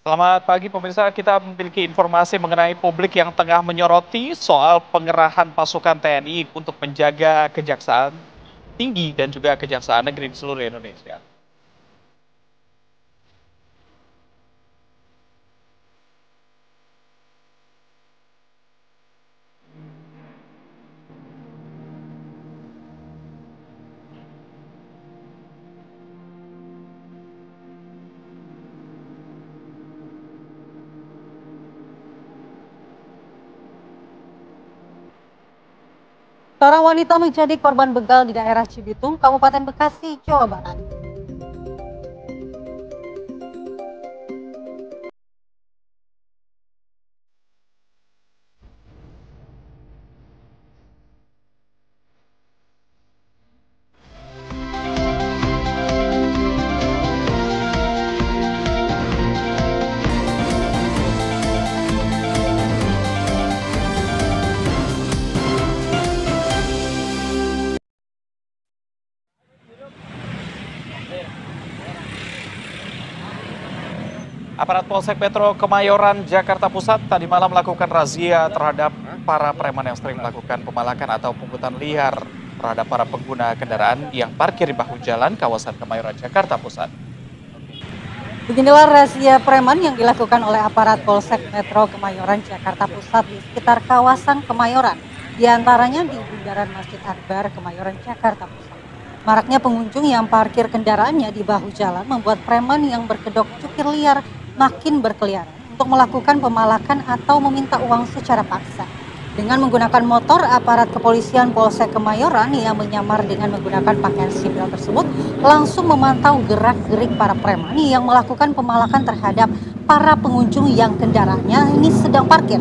Selamat pagi pemirsa, kita memiliki informasi mengenai publik yang tengah menyoroti soal pengerahan pasukan TNI untuk menjaga kejaksaan tinggi dan juga kejaksaan negeri di seluruh Indonesia. Seorang wanita menjadi korban begal di daerah Cibitung, Kabupaten Bekasi, Jawa Barat. Aparat Polsek Metro Kemayoran, Jakarta Pusat tadi malam melakukan razia terhadap para preman yang sering melakukan pemalakan atau pungutan liar terhadap para pengguna kendaraan yang parkir di bahu jalan kawasan Kemayoran, Jakarta Pusat. Beginilah razia preman yang dilakukan oleh aparat Polsek Metro Kemayoran, Jakarta Pusat di sekitar kawasan Kemayoran, di antaranya di bundaran Masjid Akbar, Kemayoran, Jakarta Pusat. Maraknya pengunjung yang parkir kendaraannya di bahu jalan membuat preman yang berkedok cukir liar makin berkeliaran untuk melakukan pemalakan atau meminta uang secara paksa. Dengan menggunakan motor, aparat kepolisian Polsek Kemayoran yang menyamar dengan menggunakan pakaian sipil tersebut langsung memantau gerak-gerik para preman yang melakukan pemalakan terhadap para pengunjung yang kendaraannya ini sedang parkir.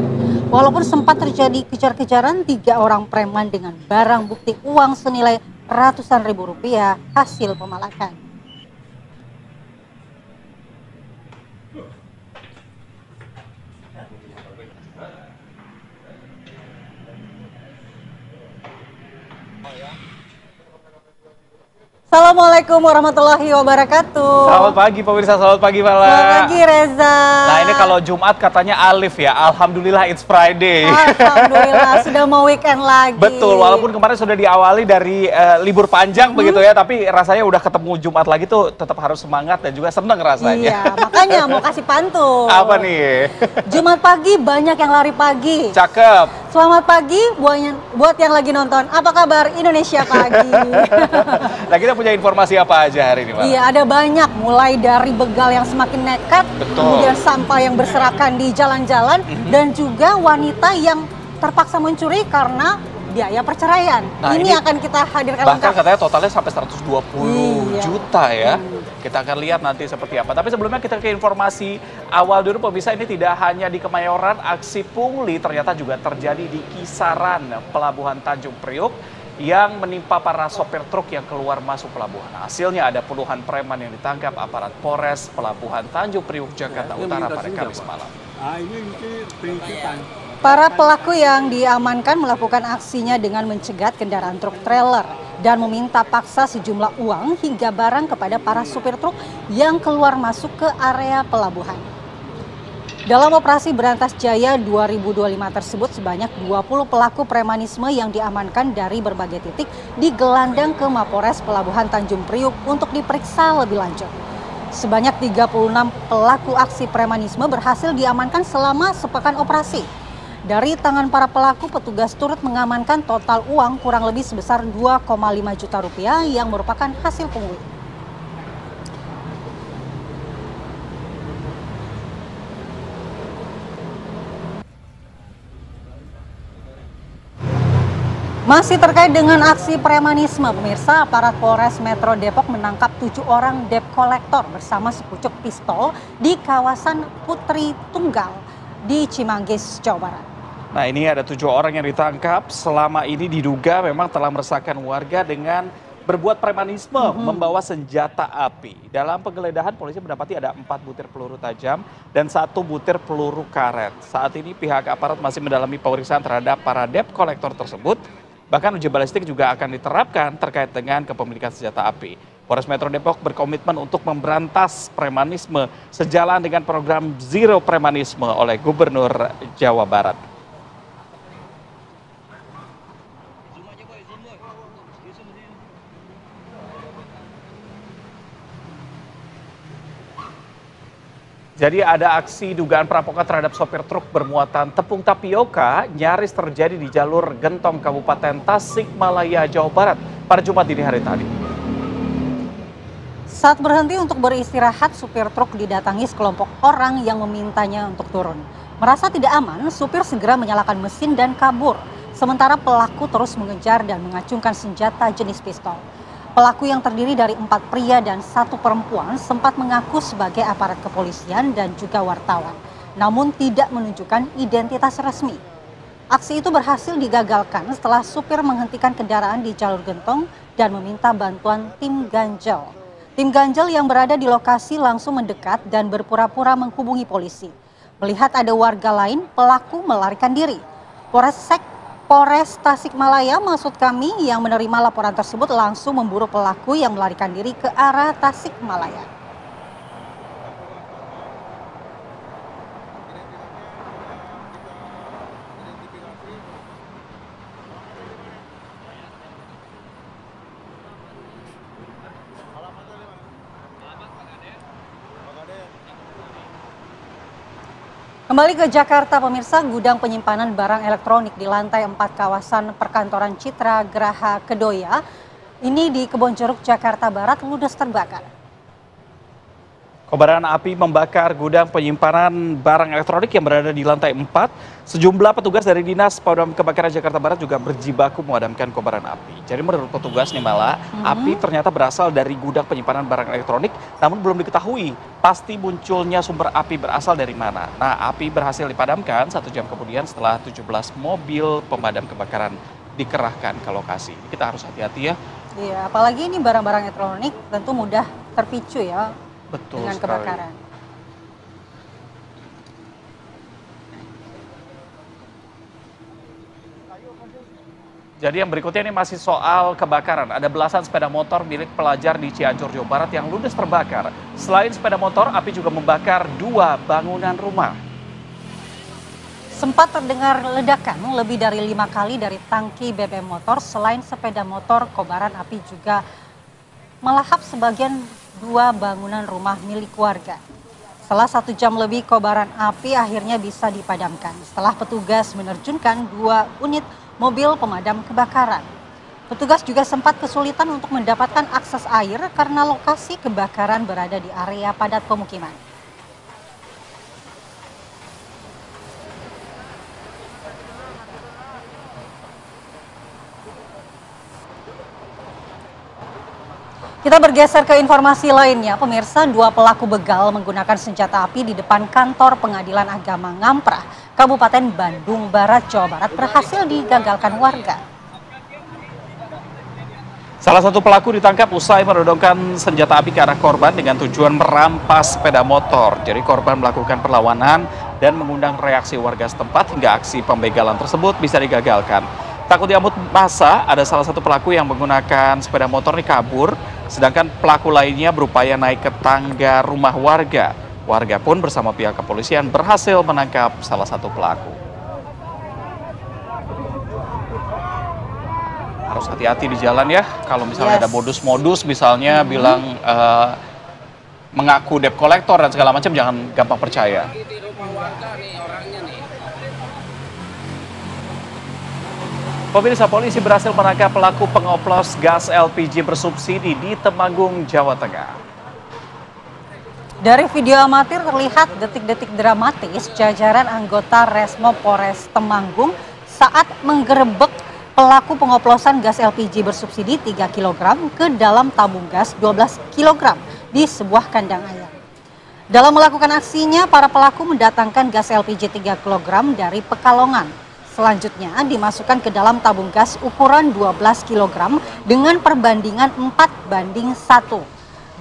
Walaupun sempat terjadi kejar-kejaran, 3 orang preman dengan barang bukti uang senilai ratusan ribu rupiah hasil pemalakan. Assalamualaikum warahmatullahi wabarakatuh. Selamat pagi pemirsa, selamat pagi Fala. Selamat pagi Reza. Nah ini kalau Jumat katanya Alif ya, Alhamdulillah it's Friday. Alhamdulillah sudah mau weekend lagi. Betul, walaupun kemarin sudah diawali dari libur panjang begitu ya, tapi rasanya udah ketemu Jumat lagi tuh tetap harus semangat dan juga seneng rasanya. Iya, makanya mau kasih pantun. Apa nih? Jumat pagi banyak yang lari pagi. Cakep. Selamat pagi buat yang lagi nonton. Apa kabar Indonesia pagi? Nah kita punya informasi apa aja hari ini, Pak? Iya, ada banyak, mulai dari begal yang semakin nekat, Betul. kemudian sampah yang berserakan di jalan-jalan, dan juga wanita yang terpaksa mencuri karena biaya perceraian. Nah, ini akan kita hadirkan bahkan lengkap. katanya totalnya sampai 120 Iya. juta ya. Kita akan lihat nanti seperti apa. Tapi sebelumnya kita ke informasi awal dulu pemirsa, ini tidak hanya di Kemayoran, aksi pungli ternyata juga terjadi di kisaran Pelabuhan Tanjung Priuk yang menimpa para sopir truk yang keluar masuk pelabuhan. Hasilnya ada puluhan preman yang ditangkap aparat Polres Pelabuhan Tanjung Priuk, Jakarta Utara pada Kamis malam. Para pelaku yang diamankan melakukan aksinya dengan mencegat kendaraan truk trailer dan meminta paksa sejumlah uang hingga barang kepada para supir truk yang keluar masuk ke area pelabuhan. Dalam operasi Berantas Jaya 2025 tersebut, sebanyak 20 pelaku premanisme yang diamankan dari berbagai titik digelandang ke Mapores Pelabuhan Tanjung Priuk untuk diperiksa lebih lanjut. Sebanyak 36 pelaku aksi premanisme berhasil diamankan selama sepekan operasi. Dari tangan para pelaku, petugas turut mengamankan total uang kurang lebih sebesar 2,5 juta rupiah yang merupakan hasil pungli. Masih terkait dengan aksi premanisme, pemirsa, aparat Polres Metro Depok menangkap 7 orang debt collector bersama sepucuk pistol di kawasan Putri Tunggal di Cimanggis, Jawa Barat. Nah ini ada 7 orang yang ditangkap, selama ini diduga memang telah meresahkan warga dengan berbuat premanisme, membawa senjata api. Dalam penggeledahan polisi mendapati ada 4 butir peluru tajam dan 1 butir peluru karet. Saat ini pihak aparat masih mendalami pemeriksaan terhadap para debt collector tersebut. Bahkan uji balistik juga akan diterapkan terkait dengan kepemilikan senjata api. Polres Metro Depok berkomitmen untuk memberantas premanisme sejalan dengan program Zero Premanisme oleh Gubernur Jawa Barat. Jadi ada aksi dugaan perampokan terhadap sopir truk bermuatan tepung tapioka nyaris terjadi di jalur Gentong Kabupaten Tasikmalaya, Jawa Barat pada Jumat dini hari tadi. Saat berhenti untuk beristirahat, supir truk didatangi sekelompok orang yang memintanya untuk turun. Merasa tidak aman, supir segera menyalakan mesin dan kabur. Sementara pelaku terus mengejar dan mengacungkan senjata jenis pistol. Pelaku yang terdiri dari 4 pria dan 1 perempuan sempat mengaku sebagai aparat kepolisian dan juga wartawan, namun tidak menunjukkan identitas resmi. Aksi itu berhasil digagalkan setelah supir menghentikan kendaraan di jalur Gentong dan meminta bantuan tim ganjal. Tim ganjal yang berada di lokasi langsung mendekat dan berpura-pura menghubungi polisi. Melihat ada warga lain, pelaku melarikan diri. Polres Tasikmalaya, maksud kami, yang menerima laporan tersebut langsung memburu pelaku yang melarikan diri ke arah Tasikmalaya. Kembali ke Jakarta, pemirsa, gudang penyimpanan barang elektronik di lantai 4 kawasan perkantoran Citra Geraha Kedoya ini di Kebonjeruk, Jakarta Barat ludes terbakar. Kobaran api membakar gudang penyimpanan barang elektronik yang berada di lantai 4. Sejumlah petugas dari Dinas Pemadam Kebakaran Jakarta Barat juga berjibaku memadamkan kobaran api. Jadi menurut petugas nih Mala, api ternyata berasal dari gudang penyimpanan barang elektronik, namun belum diketahui pasti munculnya sumber api berasal dari mana. Nah, api berhasil dipadamkan 1 jam kemudian setelah 17 mobil pemadam kebakaran dikerahkan ke lokasi. Kita harus hati-hati ya. Iya, apalagi ini barang-barang elektronik tentu mudah terpicu ya. Betul dengan sekali. Kebakaran. Jadi yang berikutnya ini masih soal kebakaran. Ada belasan sepeda motor milik pelajar di Cianjur, Jawa Barat yang ludes terbakar. Selain sepeda motor, api juga membakar 2 bangunan rumah. Sempat terdengar ledakan lebih dari 5 kali dari tangki BBM motor. Selain sepeda motor, kobaran api juga melahap sebagian 2 bangunan rumah milik warga. Setelah 1 jam lebih, kobaran api akhirnya bisa dipadamkan setelah petugas menerjunkan 2 unit mobil pemadam kebakaran. Petugas juga sempat kesulitan untuk mendapatkan akses air karena lokasi kebakaran berada di area padat pemukiman. Kita bergeser ke informasi lainnya, pemirsa. 2 pelaku begal menggunakan senjata api di depan kantor Pengadilan Agama Ngamprah, Kabupaten Bandung Barat, Jawa Barat berhasil digagalkan warga. Salah satu pelaku ditangkap usai menodongkan senjata api ke arah korban dengan tujuan merampas sepeda motor. Jadi korban melakukan perlawanan dan mengundang reaksi warga setempat hingga aksi pembegalan tersebut bisa digagalkan. Takut diambut massa, ada salah satu pelaku yang menggunakan sepeda motor ini kabur, sedangkan pelaku lainnya berupaya naik ke tangga rumah warga. Warga pun bersama pihak kepolisian berhasil menangkap salah satu pelaku. Harus hati-hati di jalan ya, kalau misalnya ada modus-modus misalnya bilang mengaku debt collector dan segala macam, jangan gampang percaya. Pemirsa, polisi berhasil menangkap pelaku pengoplos gas LPG bersubsidi di Temanggung, Jawa Tengah. Dari video amatir terlihat detik-detik dramatis jajaran anggota Resmo Polres Temanggung saat menggerebek pelaku pengoplosan gas LPG bersubsidi 3 kg ke dalam tabung gas 12 kg di sebuah kandang ayam. Dalam melakukan aksinya, para pelaku mendatangkan gas LPG 3 kg dari Pekalongan. Selanjutnya dimasukkan ke dalam tabung gas ukuran 12 kg dengan perbandingan 4:1.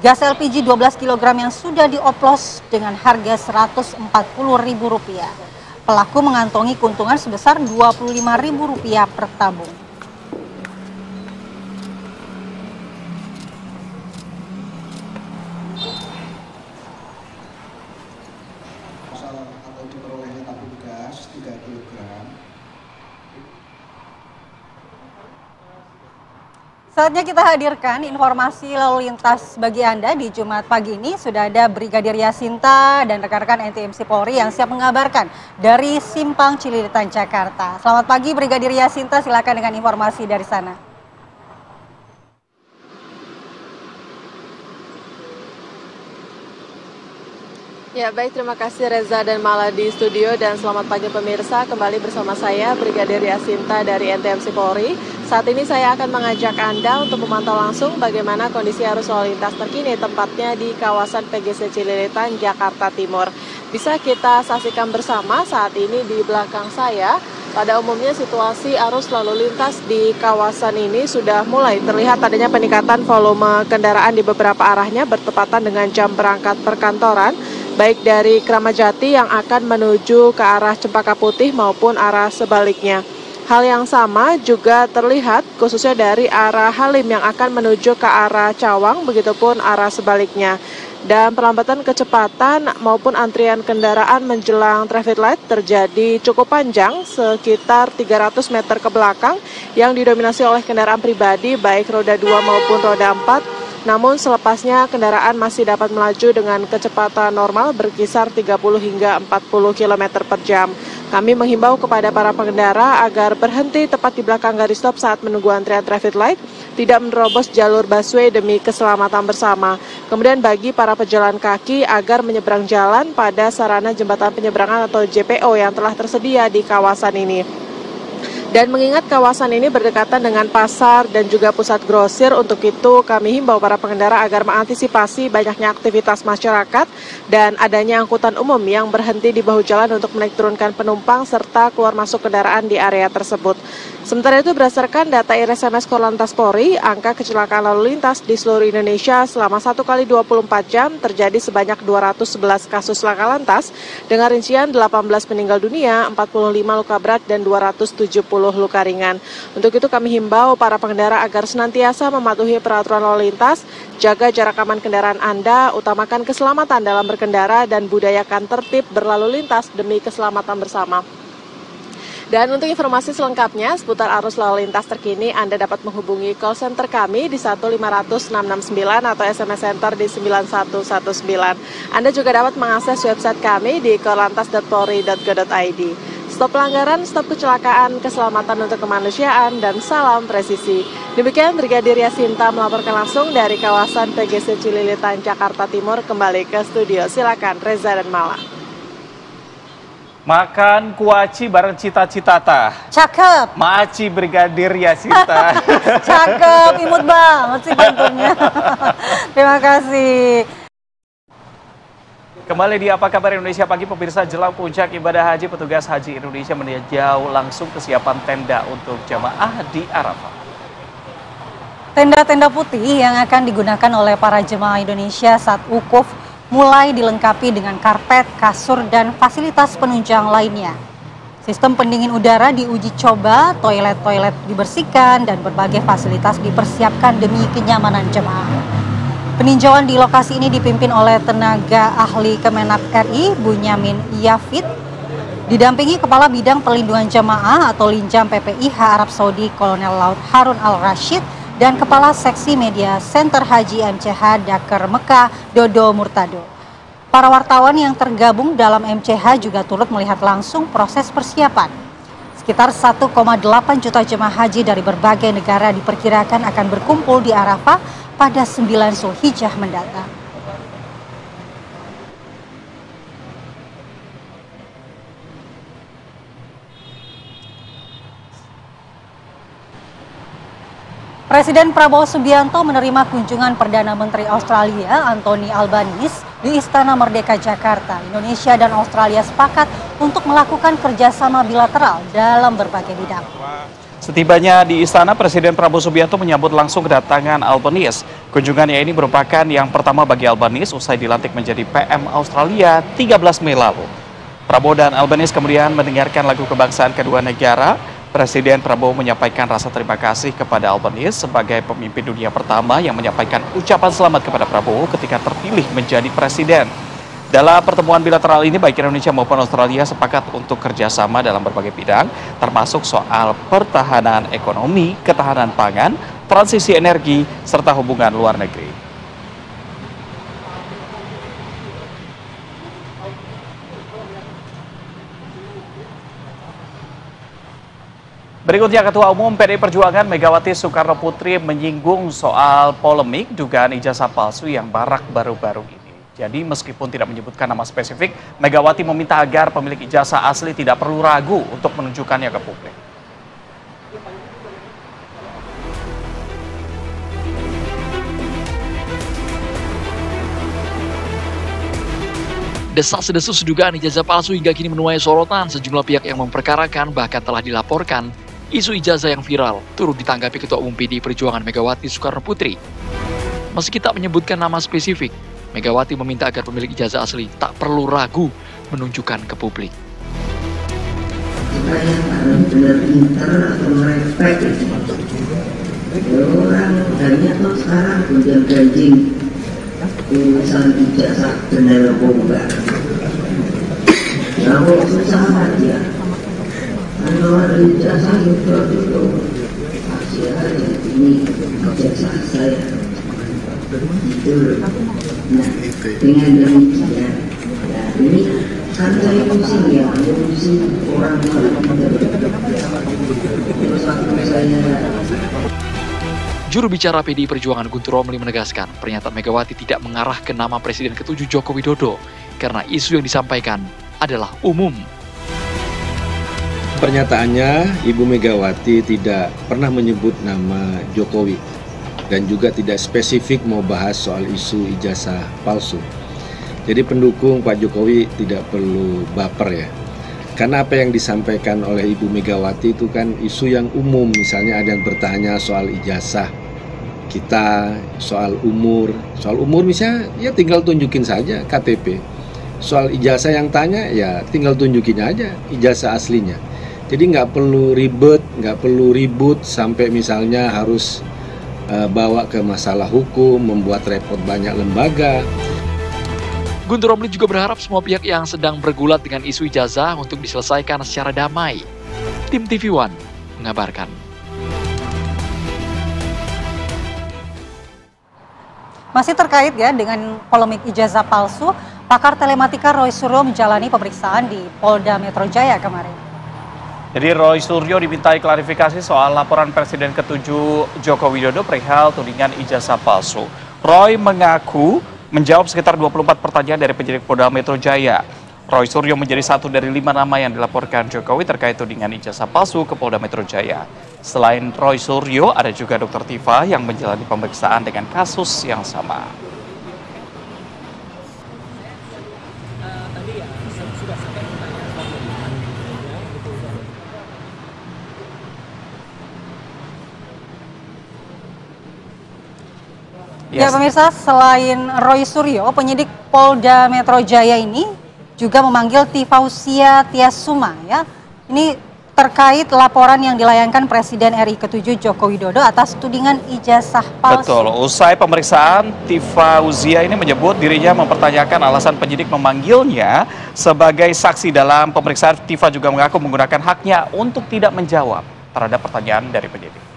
Gas LPG 12 kg yang sudah dioplos dengan harga Rp140.000. Pelaku mengantongi keuntungan sebesar Rp25.000 per tabung. Saatnya kita hadirkan informasi lalu lintas bagi Anda di Jumat pagi ini. Sudah ada Brigadir Yasinta dan rekan-rekan NTMC Polri yang siap mengabarkan dari Simpang Cililitan, Jakarta. Selamat pagi Brigadir Yasinta, silakan dengan informasi dari sana. Ya baik, terima kasih Reza dan Mala di studio, dan selamat pagi pemirsa. Kembali bersama saya Brigadir Yasinta dari NTMC Polri. Saat ini saya akan mengajak Anda untuk memantau langsung bagaimana kondisi arus lalu lintas terkini, tepatnya di kawasan PGC Cililitan, Jakarta Timur. Bisa kita saksikan bersama saat ini di belakang saya. Pada umumnya situasi arus lalu lintas di kawasan ini sudah mulai terlihat adanya peningkatan volume kendaraan di beberapa arahnya bertepatan dengan jam berangkat perkantoran, baik dari Kramat Jati yang akan menuju ke arah Cempaka Putih maupun arah sebaliknya. Hal yang sama juga terlihat khususnya dari arah Halim yang akan menuju ke arah Cawang, begitupun arah sebaliknya. Dan perlambatan kecepatan maupun antrian kendaraan menjelang traffic light terjadi cukup panjang, sekitar 300 meter ke belakang, yang didominasi oleh kendaraan pribadi baik roda 2 maupun roda 4. Namun selepasnya kendaraan masih dapat melaju dengan kecepatan normal berkisar 30 hingga 40 km per jam. Kami menghimbau kepada para pengendara agar berhenti tepat di belakang garis stop saat menunggu antrian traffic light, tidak menerobos jalur busway demi keselamatan bersama. Kemudian bagi para pejalan kaki agar menyeberang jalan pada sarana jembatan penyeberangan atau JPO yang telah tersedia di kawasan ini. Dan mengingat kawasan ini berdekatan dengan pasar dan juga pusat grosir, untuk itu kami himbau para pengendara agar mengantisipasi banyaknya aktivitas masyarakat dan adanya angkutan umum yang berhenti di bahu jalan untuk menaik turunkan penumpang serta keluar masuk kendaraan di area tersebut. Sementara itu berdasarkan data IRSMS Korlantas Polri, angka kecelakaan lalu lintas di seluruh Indonesia selama 1 kali 24 jam terjadi sebanyak 211 kasus laka lantas dengan rincian 18 meninggal dunia, 45 luka berat dan 270 luka ringan. Untuk itu kami himbau para pengendara agar senantiasa mematuhi peraturan lalu lintas, jaga jarak aman kendaraan Anda, utamakan keselamatan dalam berkendara dan budayakan tertib berlalu lintas demi keselamatan bersama. Dan untuk informasi selengkapnya seputar arus lalu lintas terkini, Anda dapat menghubungi call center kami di 1500669 atau SMS center di 9119. Anda juga dapat mengakses website kami di korlantas.polri.go.id. Stop pelanggaran, stop kecelakaan, keselamatan untuk kemanusiaan, dan salam presisi. Demikian Brigadir Yasinta melaporkan langsung dari kawasan PGC Cililitan, Jakarta Timur. Kembali ke studio, silakan Reza dan Mala. Makan kuaci bareng cita-citata. Cakep. Maci Brigadir Yasinta. Cakep, imut banget sih bantunya. Terima kasih. Kembali di Apa Kabar Indonesia Pagi, pemirsa, jelang puncak ibadah haji, petugas haji Indonesia meninjau langsung kesiapan tenda untuk jamaah di Arafah. Tenda-tenda putih yang akan digunakan oleh para jemaah Indonesia saat wukuf mulai dilengkapi dengan karpet, kasur, dan fasilitas penunjang lainnya. Sistem pendingin udara diuji coba, toilet-toilet dibersihkan, dan berbagai fasilitas dipersiapkan demi kenyamanan jemaah. Peninjauan di lokasi ini dipimpin oleh tenaga ahli Kemenak RI, Bunyamin Yafid, didampingi Kepala Bidang Perlindungan Jamaah atau Linjam PPIH Arab Saudi Kolonel Laut Harun Al-Rashid, dan Kepala Seksi Media Center Haji MCH Dakar Mekah Dodo Murtado. Para wartawan yang tergabung dalam MCH juga turut melihat langsung proses persiapan. Sekitar 1,8 juta jemaah haji dari berbagai negara diperkirakan akan berkumpul di Arafah pada 9 Zulhijjah mendatang. Presiden Prabowo Subianto menerima kunjungan Perdana Menteri Australia Anthony Albanese di Istana Merdeka Jakarta. Indonesia dan Australia sepakat untuk melakukan kerjasama bilateral dalam berbagai bidang. Setibanya di istana, Presiden Prabowo Subianto menyambut langsung kedatangan Albanese. Kunjungannya ini merupakan yang pertama bagi Albanese usai dilantik menjadi PM Australia 13 Mei lalu. Prabowo dan Albanese kemudian mendengarkan lagu kebangsaan kedua negara. Presiden Prabowo menyampaikan rasa terima kasih kepada Albanese sebagai pemimpin dunia pertama yang menyampaikan ucapan selamat kepada Prabowo ketika terpilih menjadi presiden. Dalam pertemuan bilateral ini, baik Indonesia maupun Australia sepakat untuk kerjasama dalam berbagai bidang, termasuk soal pertahanan ekonomi, ketahanan pangan, transisi energi, serta hubungan luar negeri. Berikutnya, Ketua Umum PDI Perjuangan Megawati Soekarno Putri menyinggung soal polemik dugaan ijazah palsu yang marak baru-baru ini. Jadi meskipun tidak menyebutkan nama spesifik, Megawati meminta agar pemilik ijazah asli tidak perlu ragu untuk menunjukkannya ke publik. Desas-desus dugaan ijazah palsu hingga kini menuai sorotan. Sejumlah pihak yang memperkarakan bahkan telah dilaporkan. Isu ijazah yang viral turut ditanggapi Ketua Umum PDI Perjuangan Megawati Soekarno Putri. Meski tak menyebutkan nama spesifik, Megawati meminta agar pemilik ijazah asli tak perlu ragu menunjukkan ke publik. Kita yang benar-benar pintar atau merepek orang banyak tuh sekarang kemudian gajing urusan ijazah benar bomba. Kalau susah aja. Kalau ada ijazah itu kasih aja ini ijazah saya itu. Nah dengan demikian ya ini kan saya pusing ya, pusing orang terus waktu saya. Juru bicara PDI Perjuangan Guntur Romli menegaskan pernyataan Megawati tidak mengarah ke nama Presiden ke-7 Joko Widodo karena isu yang disampaikan adalah umum. Pernyataannya, Ibu Megawati tidak pernah menyebut nama Jokowi dan juga tidak spesifik mau bahas soal isu ijazah palsu. Jadi pendukung Pak Jokowi tidak perlu baper ya. Karena apa yang disampaikan oleh Ibu Megawati itu kan isu yang umum, misalnya ada yang bertanya soal ijazah kita, soal umur misalnya ya tinggal tunjukin saja KTP. Soal ijazah yang tanya ya tinggal tunjukin aja ijazah aslinya. Jadi nggak perlu ribut sampai misalnya harus bawa ke masalah hukum, membuat repot banyak lembaga. Guntur Romli juga berharap semua pihak yang sedang bergulat dengan isu ijazah untuk diselesaikan secara damai. Tim TV One mengabarkan. Masih terkait ya dengan polemik ijazah palsu, pakar telematika Roy Suryo menjalani pemeriksaan di Polda Metro Jaya kemarin. Jadi Roy Suryo dimintai klarifikasi soal laporan Presiden ke-7 Joko Widodo perihal tudingan ijazah palsu. Roy mengaku menjawab sekitar 24 pertanyaan dari penyidik Polda Metro Jaya. Roy Suryo menjadi satu dari 5 nama yang dilaporkan Jokowi terkait tudingan ijazah palsu ke Polda Metro Jaya. Selain Roy Suryo, ada juga Dr. Tifa yang menjalani pemeriksaan dengan kasus yang sama. Ya pemirsa, selain Roy Suryo, penyidik Polda Metro Jaya ini juga memanggil Tifausia Tiasuma ya. Ini terkait laporan yang dilayangkan Presiden RI ke-7 Joko Widodo atas tudingan ijazah palsu. Betul, usai pemeriksaan, Tifausia ini menyebut dirinya mempertanyakan alasan penyidik memanggilnya sebagai saksi. Dalam pemeriksaan, Tifa juga mengaku menggunakan haknya untuk tidak menjawab terhadap pertanyaan dari penyidik.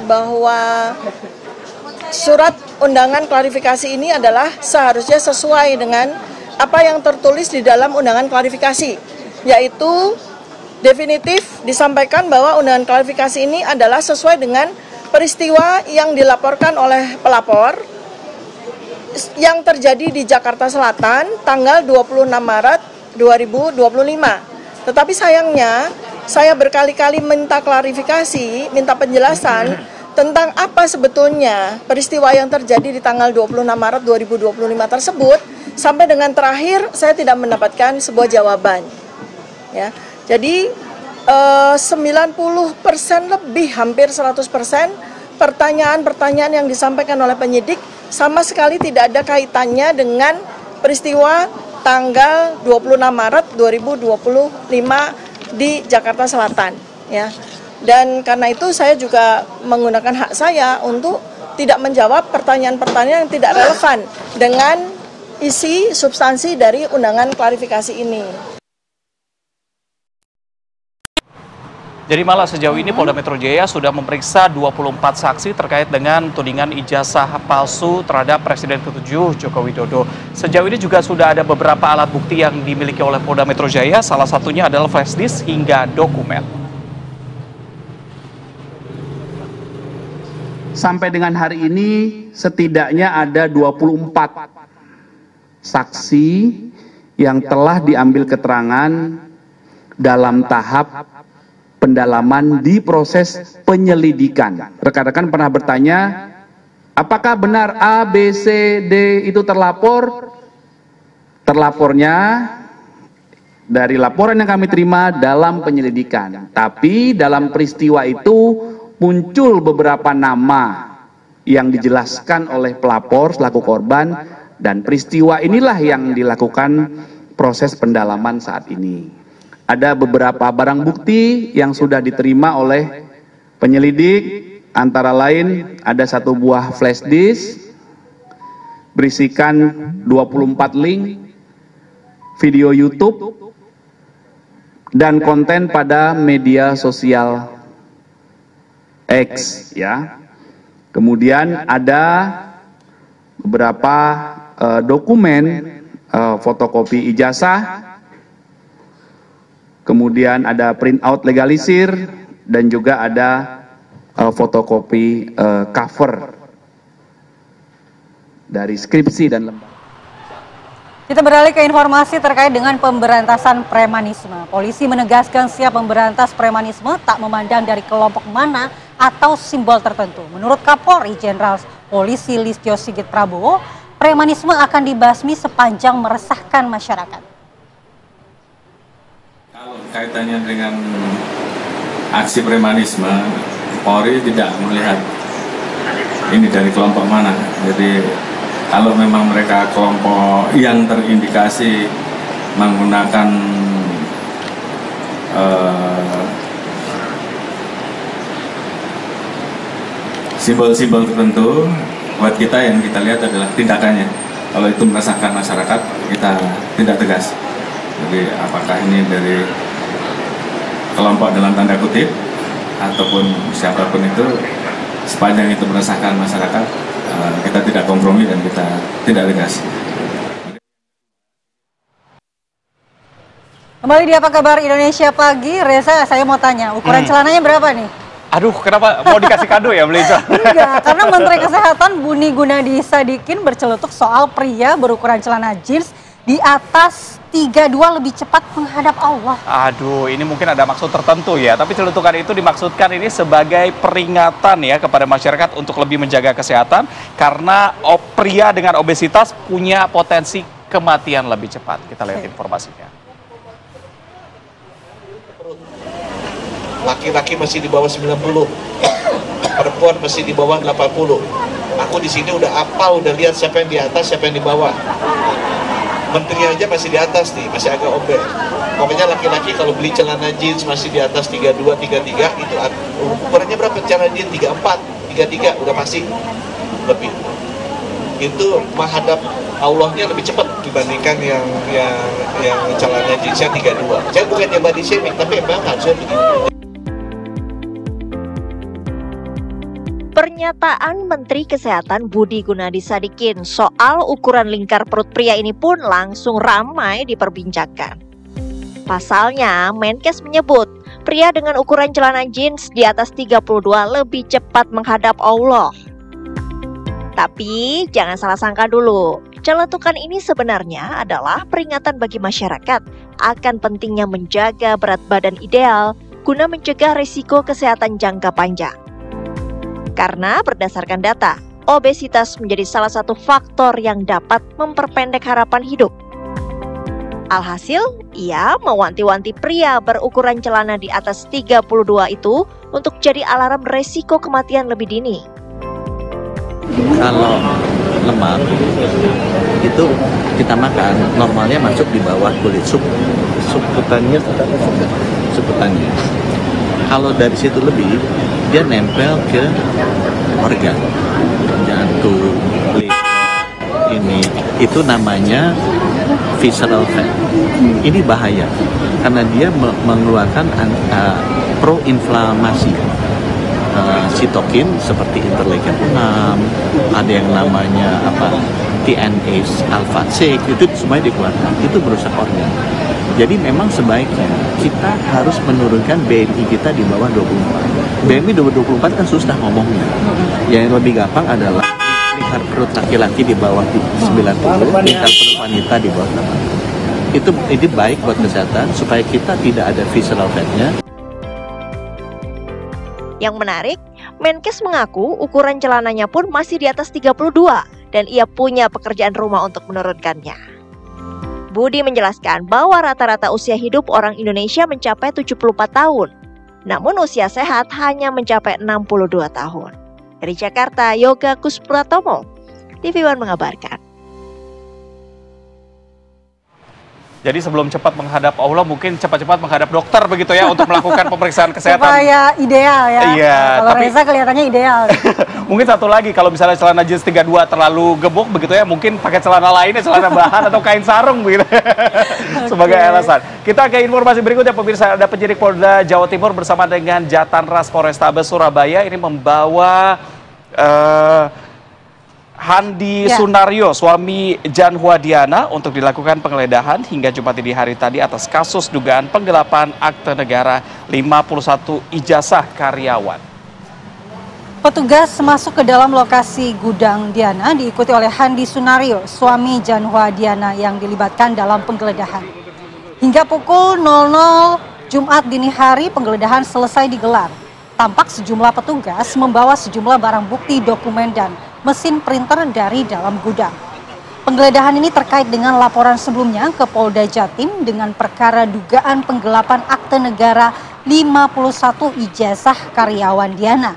Bahwa surat undangan klarifikasi ini adalah seharusnya sesuai dengan apa yang tertulis di dalam undangan klarifikasi, yaitu definitif disampaikan bahwa undangan klarifikasi ini adalah sesuai dengan peristiwa yang dilaporkan oleh pelapor yang terjadi di Jakarta Selatan tanggal 26 Maret 2025. Tetapi sayangnya saya berkali-kali minta klarifikasi, minta penjelasan tentang apa sebetulnya peristiwa yang terjadi di tanggal 26 Maret 2025 tersebut, sampai dengan terakhir saya tidak mendapatkan sebuah jawaban. Ya, jadi 90% lebih, hampir 100% pertanyaan-pertanyaan yang disampaikan oleh penyidik sama sekali tidak ada kaitannya dengan peristiwa tanggal 26 Maret 2025 di Jakarta Selatan. Ya. Dan karena itu saya juga menggunakan hak saya untuk tidak menjawab pertanyaan-pertanyaan yang tidak relevan dengan isi substansi dari undangan klarifikasi ini. Jadi malah sejauh ini Polda Metro Jaya sudah memeriksa 24 saksi terkait dengan tudingan ijazah palsu terhadap Presiden ke-7 Joko Widodo. Sejauh ini juga sudah ada beberapa alat bukti yang dimiliki oleh Polda Metro Jaya, salah satunya adalah flash disk hingga dokumen. Sampai dengan hari ini setidaknya ada 24 saksi yang telah diambil keterangan dalam tahap pendalaman di proses penyelidikan. Rekan-rekan pernah bertanya, apakah benar A, B, C, D itu terlapor? Terlapornya dari laporan yang kami terima dalam penyelidikan. Tapi dalam peristiwa itu muncul beberapa nama yang dijelaskan oleh pelapor selaku korban, dan peristiwa inilah yang dilakukan proses pendalaman saat ini. Ada beberapa barang bukti yang sudah diterima oleh penyelidik, antara lain ada 1 buah flash disk berisikan 24 link video YouTube dan konten pada media sosial X, ya. Kemudian ada beberapa dokumen fotokopi ijazah, kemudian ada printout legalisir, dan juga ada fotokopi cover dari skripsi dan lembar. Kita beralih ke informasi terkait dengan pemberantasan premanisme. Polisi menegaskan siap memberantas premanisme tak memandang dari kelompok mana atau simbol tertentu. Menurut Kapolri Jenderal Polisi Listio Sigit Prabowo, premanisme akan dibasmi sepanjang meresahkan masyarakat. Kalau kaitannya dengan aksi premanisme, Polri tidak melihat ini dari kelompok mana. Jadi kalau memang mereka kelompok yang terindikasi menggunakan simbol-simbol tertentu, buat kita yang kita lihat adalah tindakannya. Kalau itu meresahkan masyarakat, kita tidak tegas. Jadi apakah ini dari kelompok dalam tanda kutip ataupun siapapun itu, sepanjang itu meresahkan masyarakat, kita tidak kompromi dan kita tidak tegas. Kembali di Apa Kabar Indonesia Pagi, Reza, saya mau tanya, ukuran celananya berapa nih? Aduh, kenapa mau dikasih kado ya beli celana? Enggak, karena Menteri Kesehatan Budi Gunadi Sadikin bercelutuk soal pria berukuran celana jeans di atas 32 lebih cepat menghadap Allah. Aduh, ini mungkin ada maksud tertentu ya. Tapi celutukan itu dimaksudkan ini sebagai peringatan ya kepada masyarakat untuk lebih menjaga kesehatan. Karena pria dengan obesitas punya potensi kematian lebih cepat. Kita lihat informasinya. Laki-laki masih di bawah 90, perempuan masih di bawah 80. Aku di sini udah apal, udah lihat siapa yang di atas, siapa yang di bawah. Menteri aja masih di atas nih, masih agak obes. Pokoknya laki-laki kalau beli celana jeans masih di atas 32, 33, itu ukurannya berapa celana jeans? 34, 33, udah pasti lebih. Itu menghadap Allahnya lebih cepat dibandingkan yang celana jeansnya 32. Saya bukannya body shaming, tapi emang harusnya begitu. Pernyataan Menteri Kesehatan Budi Gunadi Sadikin soal ukuran lingkar perut pria ini pun langsung ramai diperbincangkan. Pasalnya, Menkes menyebut pria dengan ukuran celana jeans di atas 32 lebih cepat menghadap Allah. Tapi jangan salah sangka dulu, celetukan ini sebenarnya adalah peringatan bagi masyarakat akan pentingnya menjaga berat badan ideal guna mencegah risiko kesehatan jangka panjang. Karena berdasarkan data, obesitas menjadi salah satu faktor yang dapat memperpendek harapan hidup. Alhasil, ia mewanti-wanti pria berukuran celana di atas 32 itu untuk jadi alarm resiko kematian lebih dini. Kalau lemak itu kita makan, normalnya masuk di bawah kulit subkutannya. Kalau dari situ lebih, dia nempel ke organ, jantung, ini itu namanya visceral fat. Ini bahaya karena dia mengeluarkan proinflamasi. Sitokin seperti interleukin 6, ada yang namanya TNase alpha 6, itu semuanya dikeluarkan, itu merusak organ. Jadi memang sebaiknya kita harus menurunkan BMI kita di bawah 24. BMI 24 kan susah ngomongnya. Yang lebih gampang adalah lingkar perut laki-laki di bawah 90, lingkar perut wanita di bawah 80. Ini baik buat kesehatan supaya kita tidak ada visceral fatnya. Yang menarik, Menkes mengaku ukuran celananya pun masih di atas 32 dan ia punya pekerjaan rumah untuk menurunkannya. Budi menjelaskan bahwa rata-rata usia hidup orang Indonesia mencapai 74 tahun. Namun usia sehat hanya mencapai 62 tahun. Dari Jakarta, Yoga Kuspratomo, TV One mengabarkan. Jadi sebelum cepat menghadap Allah, mungkin cepat-cepat menghadap dokter begitu ya untuk melakukan pemeriksaan kesehatan. Supaya ideal ya. Iya. Kalau Reza kelihatannya ideal. Mungkin satu lagi, kalau misalnya celana jeans 32 terlalu gemuk begitu ya, mungkin pakai celana lainnya, celana bahan atau kain sarung begitu. Sebagai alasan. Kita ke informasi berikutnya, pemirsa. Ada penyidik Polda Jawa Timur bersama dengan Jatanras Polrestabes Surabaya ini membawa Handi Sunario, suami Jan Huadiana, untuk dilakukan penggeledahan hingga Jumat dini hari tadi atas kasus dugaan penggelapan akte negara 51 ijazah karyawan. Petugas masuk ke dalam lokasi gudang Diana diikuti oleh Handi Sunario, suami Jan Huadiana yang dilibatkan dalam penggeledahan. Hingga pukul 00 Jumat dini hari penggeledahan selesai digelar. Tampak sejumlah petugas membawa sejumlah barang bukti, dokumen, dan mesin printer dari dalam gudang. Penggeledahan ini terkait dengan laporan sebelumnya ke Polda Jatim dengan perkara dugaan penggelapan akte negara 51 ijazah karyawan Diana.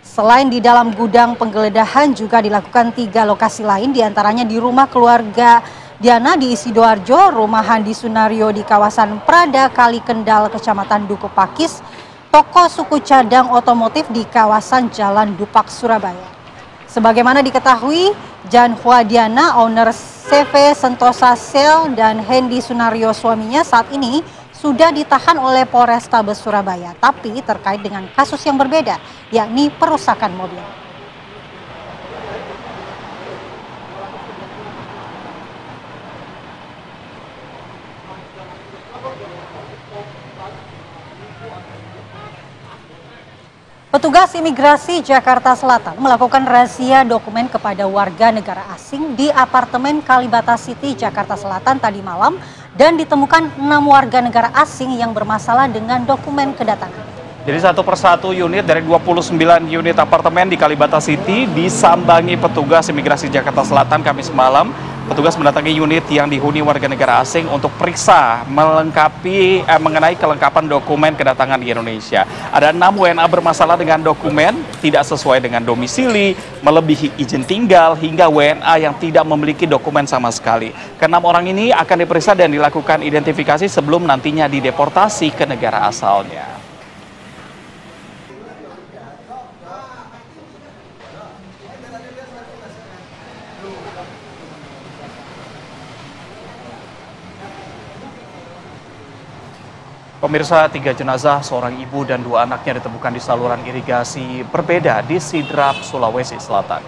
Selain di dalam gudang, penggeledahan juga dilakukan 3 lokasi lain, diantaranya di rumah keluarga Diana di Sidoarjo, rumah Handi Sunario di kawasan Prada Kali Kendal, Kecamatan Duku Pakis, toko suku cadang otomotif di kawasan Jalan Dupak, Surabaya. Sebagaimana diketahui, Jan Huadiana, owner CV Sentosa Sale, dan Handi Sunario, suaminya, saat ini sudah ditahan oleh Polrestabes Surabaya, tapi terkait dengan kasus yang berbeda, yakni perusakan mobil. Petugas imigrasi Jakarta Selatan melakukan razia dokumen kepada warga negara asing di apartemen Kalibata City, Jakarta Selatan tadi malam, dan ditemukan 6 warga negara asing yang bermasalah dengan dokumen kedatangan. Jadi satu persatu unit dari 29 unit apartemen di Kalibata City disambangi petugas imigrasi Jakarta Selatan Kamis malam. Petugas mendatangi unit yang dihuni warga negara asing untuk periksa mengenai kelengkapan dokumen kedatangan di Indonesia. Ada 6 WNA bermasalah dengan dokumen tidak sesuai dengan domisili, melebihi izin tinggal, hingga WNA yang tidak memiliki dokumen sama sekali. Ke-6 orang ini akan diperiksa dan dilakukan identifikasi sebelum nantinya dideportasi ke negara asalnya. Pemirsa, 3 jenazah seorang ibu dan 2 anaknya ditemukan di saluran irigasi berbeda di Sidrap, Sulawesi Selatan.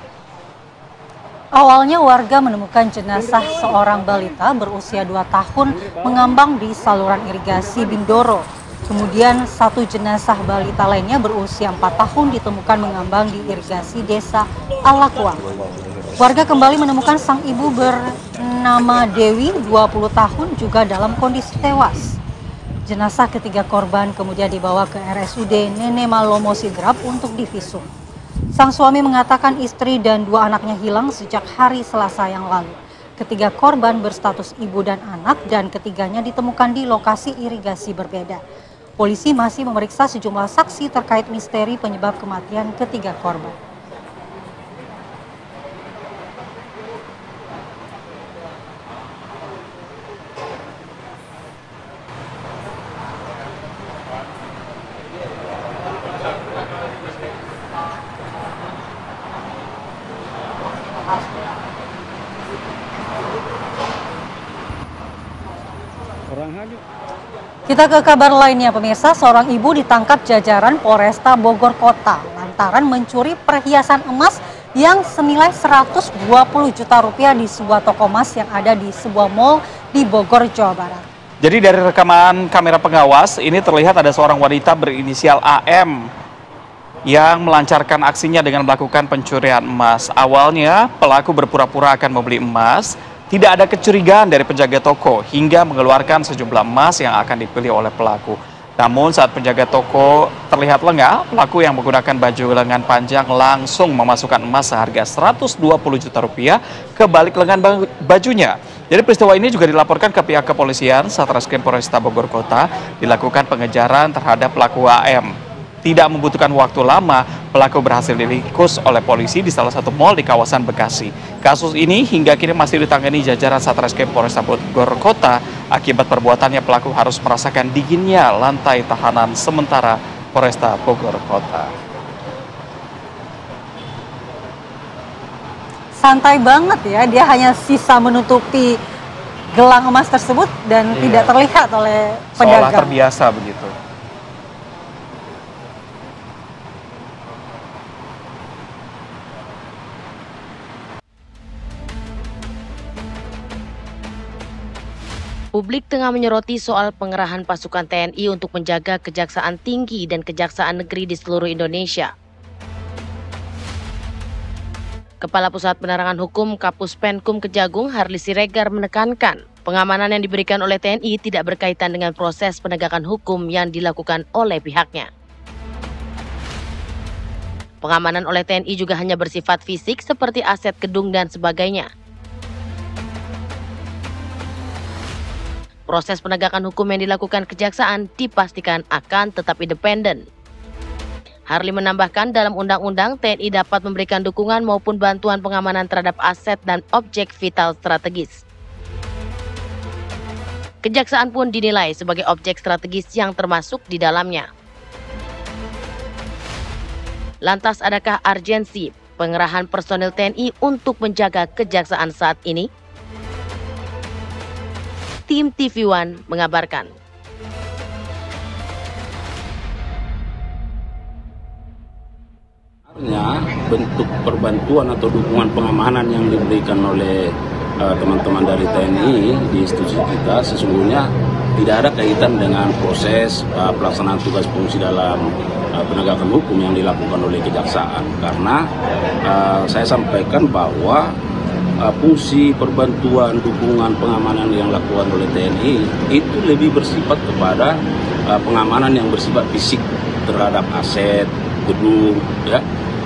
Awalnya warga menemukan jenazah seorang balita berusia 2 tahun mengambang di saluran irigasi Bindoro. Kemudian 1 jenazah balita lainnya berusia 4 tahun ditemukan mengambang di irigasi desa Alakuang. Warga kembali menemukan sang ibu bernama Dewi, 20 tahun, juga dalam kondisi tewas. Jenazah ketiga korban kemudian dibawa ke RSUD Nene Malomo Sidrap untuk divisum. Sang suami mengatakan istri dan 2 anaknya hilang sejak hari Selasa yang lalu. Ketiga korban berstatus ibu dan anak, dan ketiganya ditemukan di lokasi irigasi berbeda. Polisi masih memeriksa sejumlah saksi terkait misteri penyebab kematian ketiga korban. Orang hadir. Kita ke kabar lainnya pemirsa, seorang ibu ditangkap jajaran Polresta Bogor Kota lantaran mencuri perhiasan emas yang senilai 120 juta rupiah di sebuah toko emas yang ada di sebuah mal di Bogor, Jawa Barat. Jadi dari rekaman kamera pengawas ini terlihat ada seorang wanita berinisial AM yang melancarkan aksinya dengan melakukan pencurian emas. Awalnya pelaku berpura-pura akan membeli emas. Tidak ada kecurigaan dari penjaga toko hingga mengeluarkan sejumlah emas yang akan dipilih oleh pelaku. Namun saat penjaga toko terlihat lengah, pelaku yang menggunakan baju lengan panjang langsung memasukkan emas seharga 120 juta rupiah ke balik lengan bajunya. Jadi peristiwa ini juga dilaporkan ke pihak kepolisian. Satreskrim Polresta Bogor Kota dilakukan pengejaran terhadap pelaku AM. Tidak membutuhkan waktu lama, pelaku berhasil diringkus oleh polisi di salah satu mal di kawasan Bekasi. Kasus ini hingga kini masih ditangani jajaran Satreskrim Polresta Bogor Kota. Akibat perbuatannya pelaku harus merasakan dinginnya lantai tahanan sementara Polresta Bogor Kota. Santai banget ya, dia hanya sisa menutupi gelang emas tersebut dan tidak terlihat oleh pedagang. Seolah terbiasa begitu. Publik tengah menyoroti soal pengerahan pasukan TNI untuk menjaga Kejaksaan Tinggi dan Kejaksaan Negeri di seluruh Indonesia. Kepala Pusat Penerangan Hukum Kapus Penkum Kejagung Harli Siregar menekankan pengamanan yang diberikan oleh TNI tidak berkaitan dengan proses penegakan hukum yang dilakukan oleh pihaknya. Pengamanan oleh TNI juga hanya bersifat fisik seperti aset gedung dan sebagainya. Proses penegakan hukum yang dilakukan kejaksaan dipastikan akan tetap independen. Harli menambahkan dalam undang-undang TNI dapat memberikan dukungan maupun bantuan pengamanan terhadap aset dan objek vital strategis. Kejaksaan pun dinilai sebagai objek strategis yang termasuk di dalamnya. Lantas adakah urgensi pengerahan personil TNI untuk menjaga kejaksaan saat ini? Tim TV One mengabarkan. Bentuk perbantuan atau dukungan pengamanan yang diberikan oleh teman-teman dari TNI di institusi kita sesungguhnya tidak ada kaitan dengan proses pelaksanaan tugas fungsi dalam penegakan hukum yang dilakukan oleh kejaksaan, karena saya sampaikan bahwa fungsi perbantuan, dukungan, pengamanan yang dilakukan oleh TNI itu lebih bersifat kepada pengamanan yang bersifat fisik terhadap aset, gedung, ya.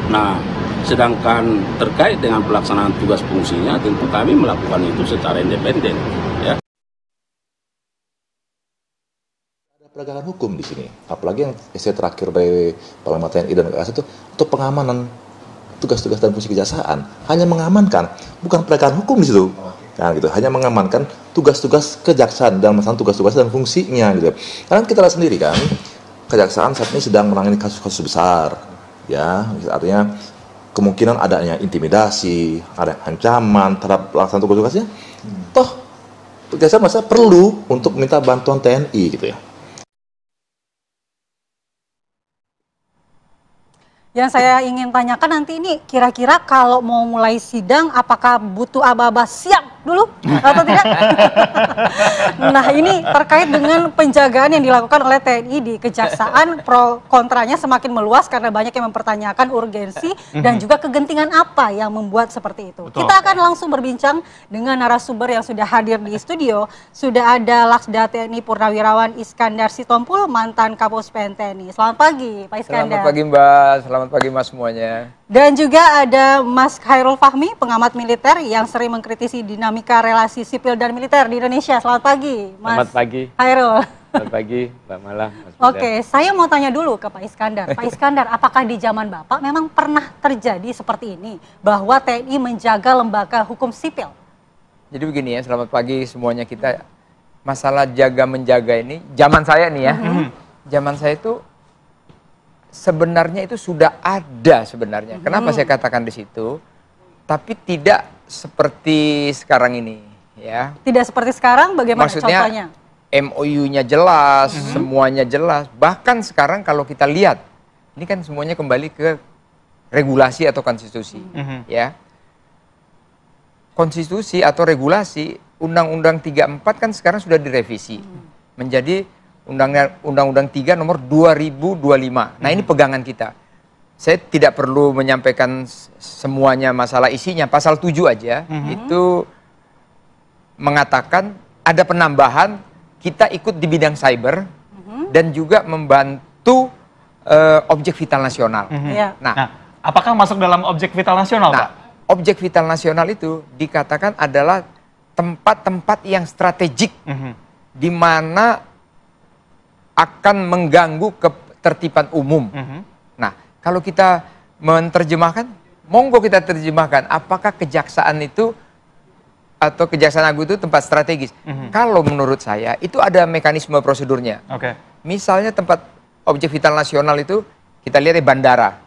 Nah, sedangkan terkait dengan pelaksanaan tugas fungsinya, tentu kami melakukan itu secara independen, ya. Ada penegakan hukum di sini, apalagi yang essay terakhir dari Panglima TNI dan KKS itu untuk pengamanan tugas-tugas dan fungsi kejaksaan, hanya mengamankan, bukan penegakan hukum di situ. Nah, gitu, hanya mengamankan tugas-tugas kejaksaan dan masalah tugas-tugas dan fungsinya gitu. Karena kita lihat sendiri kan, kejaksaan saat ini sedang menangani kasus-kasus besar, ya, artinya kemungkinan adanya intimidasi, ada ancaman terhadap pelaksanaan tugas-tugasnya. Toh, kejaksaan masa perlu untuk minta bantuan TNI gitu ya. Yang saya ingin tanyakan nanti ini kira-kira kalau mau mulai sidang apakah butuh aba-aba siap dulu atau tidak? Nah, ini terkait dengan penjagaan yang dilakukan oleh TNI di Kejaksaan, pro kontranya semakin meluas karena banyak yang mempertanyakan urgensi dan juga kegentingan apa yang membuat seperti itu. Betul. Kita akan langsung berbincang dengan narasumber yang sudah hadir di studio. Sudah ada Laksda TNI Purnawirawan Iskandar Sitompul, mantan Kapuspen TNI. Selamat pagi, Pak Iskandar. Selamat pagi Mbak, selamat pagi Mas semuanya. Dan juga ada Mas Khairul Fahmi, pengamat militer yang sering mengkritisi dinamika relasi sipil dan militer di Indonesia. Selamat pagi, Mas. Selamat pagi. Khairul. Selamat pagi, Mbak Mala. Oke, saya mau tanya dulu ke Pak Iskandar. Pak Iskandar, apakah di zaman Bapak memang pernah terjadi seperti ini, bahwa TNI menjaga lembaga hukum sipil? Jadi begini ya, selamat pagi semuanya. Kita masalah jaga-menjaga ini, zaman saya nih ya, zaman saya itu sebenarnya itu sudah ada sebenarnya. Kenapa saya katakan di situ? Tapi tidak seperti sekarang ini, ya. Tidak seperti sekarang, bagaimana maksudnya, contohnya? MOU-nya jelas, semuanya jelas. Bahkan sekarang kalau kita lihat, ini kan semuanya kembali ke regulasi atau konstitusi, ya. Konstitusi atau regulasi Undang-Undang 34 kan sekarang sudah direvisi menjadi Undang-Undang 3 nomor 2025. Nah, ini pegangan kita. Saya tidak perlu menyampaikan semuanya masalah isinya. Pasal 7 aja itu mengatakan ada penambahan kita ikut di bidang cyber dan juga membantu objek vital nasional. Nah, apakah masuk dalam objek vital nasional, Pak? Objek vital nasional itu dikatakan adalah tempat-tempat yang strategik di mana akan mengganggu ketertiban umum. Nah, kalau kita menerjemahkan, monggo kita terjemahkan, apakah kejaksaan itu atau Kejaksaan Agung itu tempat strategis? Kalau menurut saya, itu ada mekanisme prosedurnya. Misalnya tempat objek vital nasional itu, kita lihat di bandara.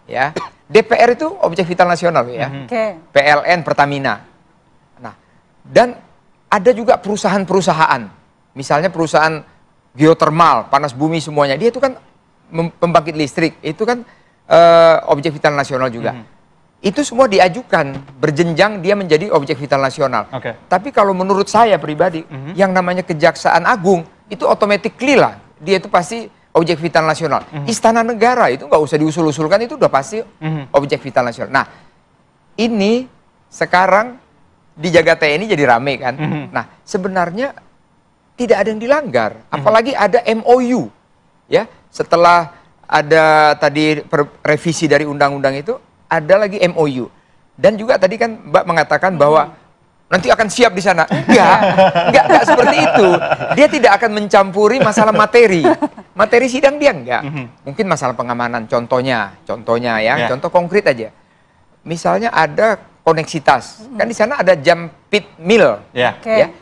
Ya, DPR itu objek vital nasional ya. PLN, Pertamina. Nah, dan ada juga perusahaan-perusahaan. Misalnya perusahaan geotermal, panas bumi semuanya. Dia itu kan pembangkit listrik, itu kan objek vital nasional juga. Itu semua diajukan, berjenjang dia menjadi objek vital nasional. Tapi kalau menurut saya pribadi, yang namanya Kejaksaan Agung, itu automatically lah, dia itu pasti objek vital nasional. Istana Negara itu nggak usah diusul-usulkan, itu udah pasti objek vital nasional. Nah, ini sekarang dijaga TNI jadi rame kan. Nah, sebenarnya tidak ada yang dilanggar, apalagi ada MOU. Ya, setelah ada tadi revisi dari undang-undang itu, ada lagi MOU. Dan juga tadi kan Mbak mengatakan bahwa nanti akan siap di sana. Enggak seperti itu. Dia tidak akan mencampuri masalah materi. Materi sidang dia enggak. Mungkin masalah pengamanan, contohnya ya, contoh konkret aja. Misalnya ada koneksitas. Kan di sana ada jam pit mill. Ya,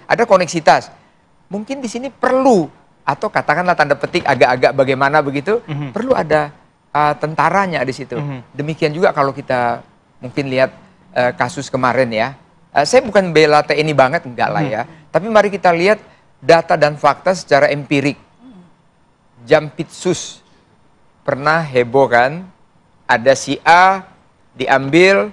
ada koneksitas. Mungkin di sini perlu, atau katakanlah tanda petik agak-agak bagaimana begitu, perlu ada tentaranya di situ. Demikian juga kalau kita mungkin lihat kasus kemarin ya. Saya bukan bela TNI banget, enggak lah ya. Tapi mari kita lihat data dan fakta secara empirik. Jampitsus pernah heboh kan, ada si A diambil,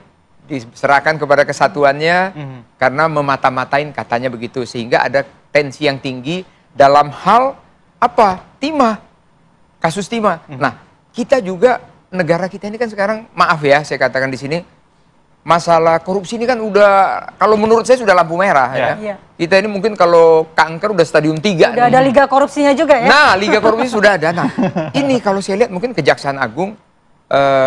diserahkan kepada kesatuannya karena memata-matain katanya begitu. Sehingga ada tensi yang tinggi dalam hal apa? Timah, kasus timah. Nah, kita juga, negara kita ini kan sekarang, maaf ya saya katakan di sini, masalah korupsi ini kan udah, kalau menurut saya sudah lampu merah ya. Kita ini mungkin kalau kanker udah stadium 3. Udah ada liga korupsinya juga ya. Nah, liga korupsi sudah ada. Nah, ini kalau saya lihat mungkin Kejaksaan Agung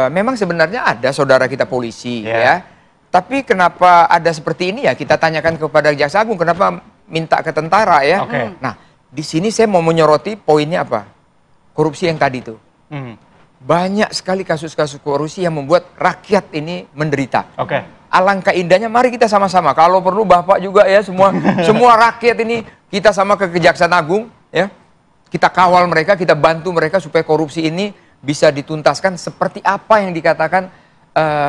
memang sebenarnya ada saudara kita polisi ya. Tapi kenapa ada seperti ini ya, kita tanyakan kepada Kejaksaan Agung, kenapa minta ke tentara ya. Nah, di sini saya mau menyoroti poinnya apa? Korupsi yang tadi tuh. Banyak sekali kasus-kasus korupsi yang membuat rakyat ini menderita. Alangkah indahnya, mari kita sama-sama. Kalau perlu Bapak juga ya, semua rakyat ini kita sama ke Kejaksaan Agung ya. Kita kawal mereka, kita bantu mereka supaya korupsi ini bisa dituntaskan seperti apa yang dikatakan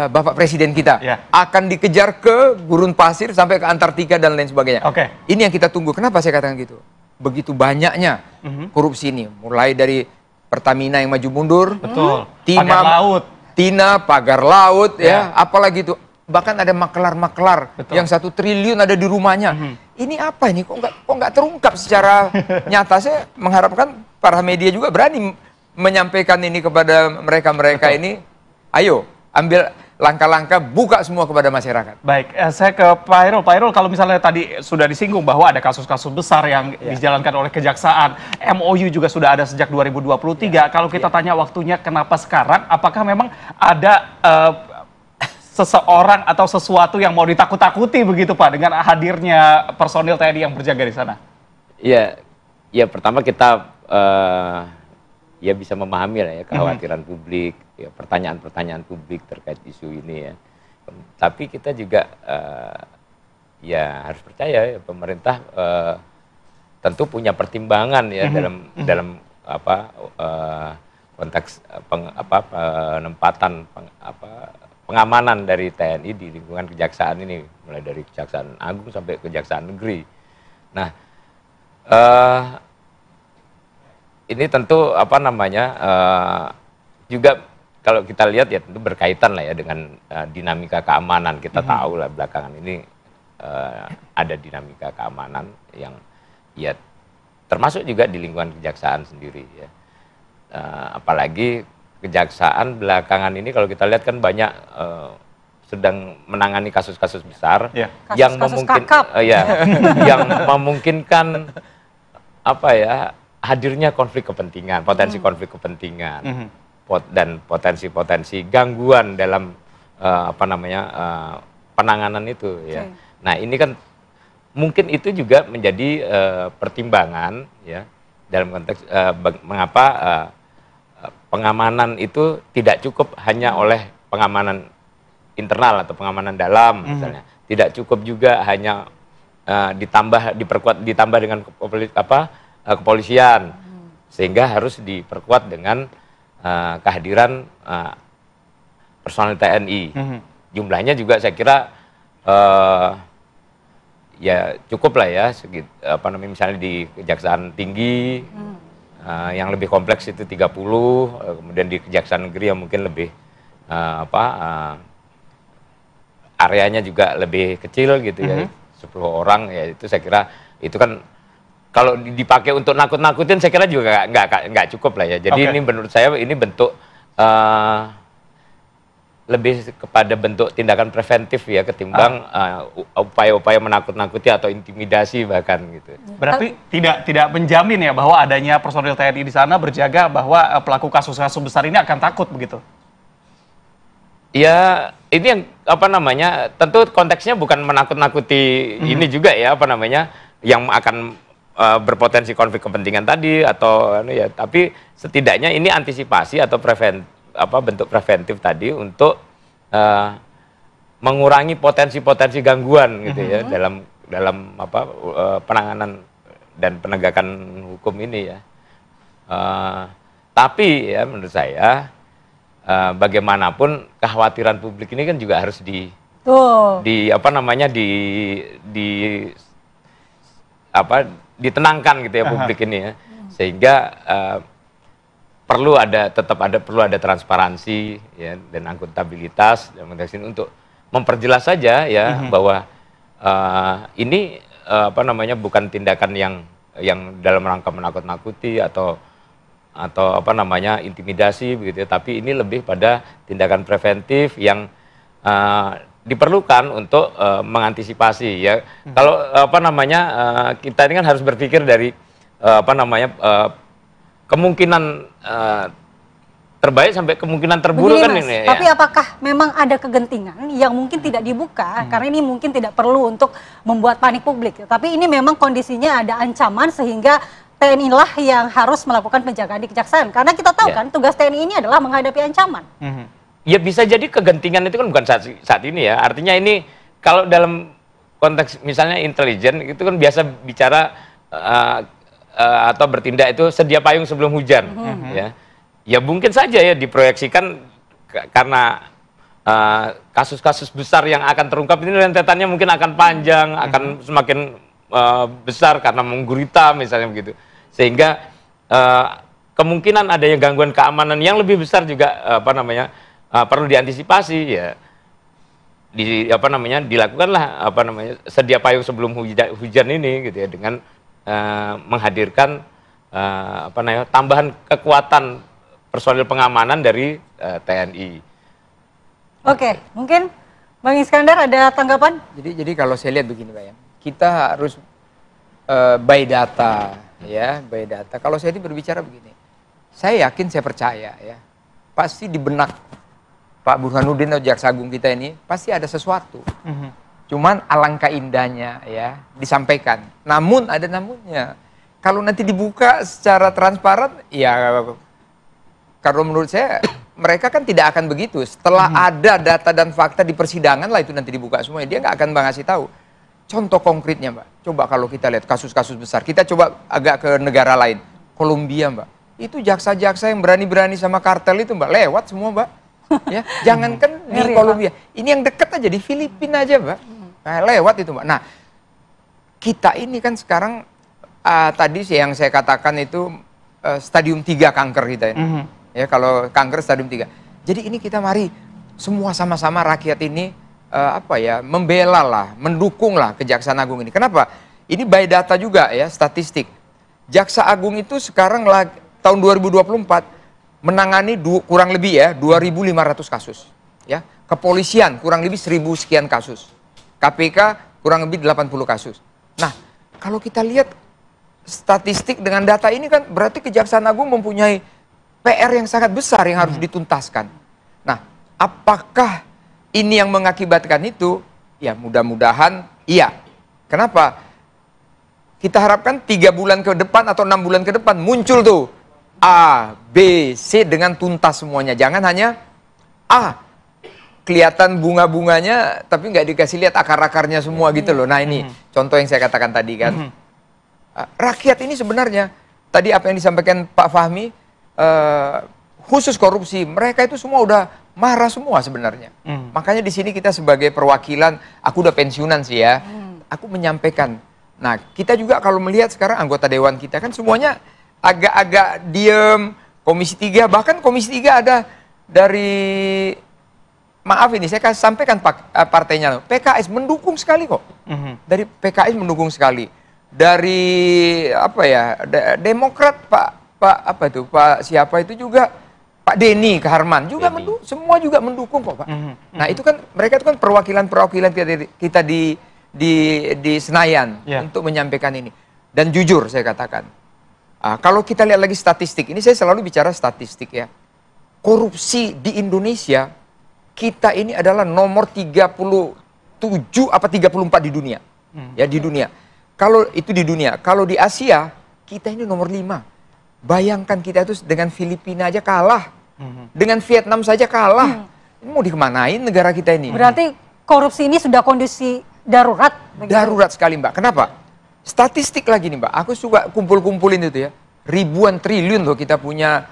Bapak Presiden kita. Akan dikejar ke gurun pasir sampai ke Antartika dan lain sebagainya. Ini yang kita tunggu. Kenapa saya katakan gitu? Begitu banyaknya korupsi ini, mulai dari Pertamina yang maju mundur, Pagar laut, Tina, pagar laut, ya, apalagi itu. Bahkan ada maklar-maklar yang 1 triliun ada di rumahnya. Ini apa ini? Kok nggak terungkap secara nyata? Saya mengharapkan para media juga berani menyampaikan ini kepada mereka ini. Ayo, ambil langkah-langkah, buka semua kepada masyarakat. Baik, saya ke Pak Hairul. Pak Hairul, kalau misalnya tadi sudah disinggung bahwa ada kasus-kasus besar yang dijalankan oleh Kejaksaan, MOU juga sudah ada sejak 2023. Kalau kita tanya waktunya kenapa sekarang, apakah memang ada seseorang atau sesuatu yang mau ditakut-takuti begitu Pak, dengan hadirnya personil TNI yang berjaga di sana? Ya pertama kita ya bisa memahami lah ya kekhawatiran publik, ya pertanyaan-pertanyaan publik terkait isu ini ya. Tapi kita juga ya harus percaya ya, pemerintah tentu punya pertimbangan ya dalam konteks penempatan pengamanan dari TNI di lingkungan kejaksaan ini, mulai dari Kejaksaan Agung sampai Kejaksaan Negeri. Nah, Ini tentu apa namanya juga kalau kita lihat ya tentu berkaitan lah ya dengan dinamika keamanan. Kita tahu lah belakangan ini ada dinamika keamanan yang ya termasuk juga di lingkungan kejaksaan sendiri ya. Apalagi kejaksaan belakangan ini kalau kita lihat kan banyak sedang menangani kasus-kasus besar yang yang memungkinkan apa ya hadirnya konflik kepentingan, potensi konflik kepentingan dan potensi-potensi gangguan dalam apa namanya penanganan itu ya. Nah ini kan mungkin itu juga menjadi pertimbangan ya dalam konteks mengapa pengamanan itu tidak cukup hanya oleh pengamanan internal atau pengamanan dalam misalnya, tidak cukup juga hanya diperkuat ditambah dengan kepolisian, sehingga harus diperkuat dengan kehadiran personel TNI. Jumlahnya juga saya kira ya cukup lah ya, apa namanya misalnya di Kejaksaan Tinggi yang lebih kompleks itu 30, kemudian di Kejaksaan Negeri yang mungkin lebih areanya juga lebih kecil gitu ya, 10 orang ya, itu saya kira itu kan kalau dipakai untuk nakut-nakutin saya kira juga nggak cukup lah ya. Jadi ini menurut saya ini bentuk lebih kepada bentuk tindakan preventif ya ketimbang upaya-upaya menakut-nakuti atau intimidasi bahkan gitu. Berarti tidak menjamin ya bahwa adanya personil TNI di sana berjaga bahwa pelaku kasus-kasus besar ini akan takut begitu? Ya ini yang apa namanya tentu konteksnya bukan menakut-nakuti ini juga ya apa namanya yang akan berpotensi konflik kepentingan tadi atau ya, tapi setidaknya ini antisipasi atau bentuk preventif tadi untuk mengurangi potensi-potensi gangguan gitu ya dalam penanganan dan penegakan hukum ini ya. Tapi ya menurut saya bagaimanapun kekhawatiran publik ini kan juga harus ditenangkan gitu ya publik ini ya, sehingga perlu ada transparansi ya dan akuntabilitas dalam konteks ini untuk memperjelas saja ya bahwa ini apa namanya bukan tindakan yang dalam rangka menakut-nakuti atau apa namanya intimidasi begitu ya, tapi ini lebih pada tindakan preventif yang diperlukan untuk mengantisipasi ya. Kalau apa namanya kita ini kan harus berpikir dari apa namanya kemungkinan terbaik sampai kemungkinan terburuk. Begini, kan Mas, ini. Tapi apakah memang ada kegentingan yang mungkin tidak dibuka karena ini mungkin tidak perlu untuk membuat panik publik. Tapi ini memang kondisinya ada ancaman sehingga TNI lah yang harus melakukan penjagaan di kejaksaan. Karena kita tahu kan tugas TNI ini adalah menghadapi ancaman. Ya bisa jadi kegentingan itu kan bukan saat ini ya. Artinya ini kalau dalam konteks misalnya intelijen itu kan biasa bicara atau bertindak itu sedia payung sebelum hujan. Ya mungkin saja ya diproyeksikan karena kasus-kasus besar yang akan terungkap ini rentetannya mungkin akan panjang, akan semakin besar karena menggurita misalnya begitu. Sehingga kemungkinan adanya gangguan keamanan yang lebih besar juga apa namanya perlu diantisipasi ya. Dilakukanlah apa namanya sedia payung sebelum hujan ini gitu ya dengan menghadirkan apa namanya tambahan kekuatan personil pengamanan dari TNI. Oke, mungkin Bang Iskandar ada tanggapan? Jadi kalau saya lihat begini Pak ya, kita harus by data ya, by data. Kalau saya ini berbicara begini, saya yakin, saya percaya ya, pasti di benak Pak Burhanuddin atau Jaksa Agung kita ini pasti ada sesuatu. Cuman alangkah indahnya ya disampaikan. Namun ada namunnya. Kalau nanti dibuka secara transparan, ya kalau menurut saya mereka kan tidak akan begitu. Setelah ada data dan fakta di persidangan lah itu nanti dibuka semuanya. Dia nggak akan ngasih tahu. Contoh konkretnya Mbak, coba kalau kita lihat kasus-kasus besar, kita coba agak ke negara lain. Kolombia Mbak, itu jaksa-jaksa yang berani-berani sama kartel itu Mbak, lewat semua Mbak. Ya, jangankan di Kolombia, ini yang dekat aja di Filipina aja Mbak, lewat itu Mbak. Nah, kita ini kan sekarang tadi sih yang saya katakan itu stadium 3 kanker kita ini. Ya, kalau kanker stadium 3. Jadi ini kita mari semua sama-sama rakyat ini membela lah, mendukung lah Kejaksaan Agung ini. Kenapa? Ini by data juga ya, statistik. Jaksa Agung itu sekarang tahun 2024 menangani kurang lebih ya 2.500 kasus. Ya, kepolisian kurang lebih 1.000 sekian kasus. KPK kurang lebih 80 kasus. Nah, kalau kita lihat statistik dengan data ini kan berarti Kejaksaan Agung mempunyai PR yang sangat besar yang harus dituntaskan. Nah, apakah ini yang mengakibatkan itu? Ya, mudah-mudahan iya. Kenapa? Kita harapkan 3 bulan ke depan atau 6 bulan ke depan muncul tuh A, B, C dengan tuntas semuanya. Jangan hanya A, kelihatan bunga-bunganya tapi nggak dikasih lihat akar-akarnya semua gitu loh. Nah ini contoh yang saya katakan tadi kan. Rakyat ini sebenarnya, tadi apa yang disampaikan Pak Fahmi, khusus korupsi, mereka itu semua udah marah semua sebenarnya. Makanya di sini kita sebagai perwakilan, aku udah pensiunan sih ya, aku menyampaikan. Nah, kita juga kalau melihat sekarang anggota dewan kita kan semuanya agak-agak diem, Komisi 3, bahkan Komisi 3 ada dari, maaf ini saya sampaikan partainya, PKS mendukung sekali kok. Dari PKS mendukung sekali. Dari Demokrat Pak siapa itu juga, Pak Denny Keharman juga mendukung, semua juga mendukung kok Pak. Nah itu kan mereka itu kan perwakilan kita di Senayan untuk menyampaikan ini. Dan jujur saya katakan, kalau kita lihat lagi statistik, ini saya selalu bicara statistik ya. Korupsi di Indonesia, kita ini adalah nomor 37 apa 34 di dunia. Ya di dunia. Kalau itu di dunia, kalau di Asia, kita ini nomor 5. Bayangkan kita itu dengan Filipina aja kalah. Dengan Vietnam saja kalah. Ini mau dikemanain negara kita ini? Berarti korupsi ini sudah kondisi darurat? Darurat sekali Mbak. Kenapa? Statistik lagi nih Mbak. Aku suka kumpul-kumpulin itu ya. Ribuan triliun loh kita punya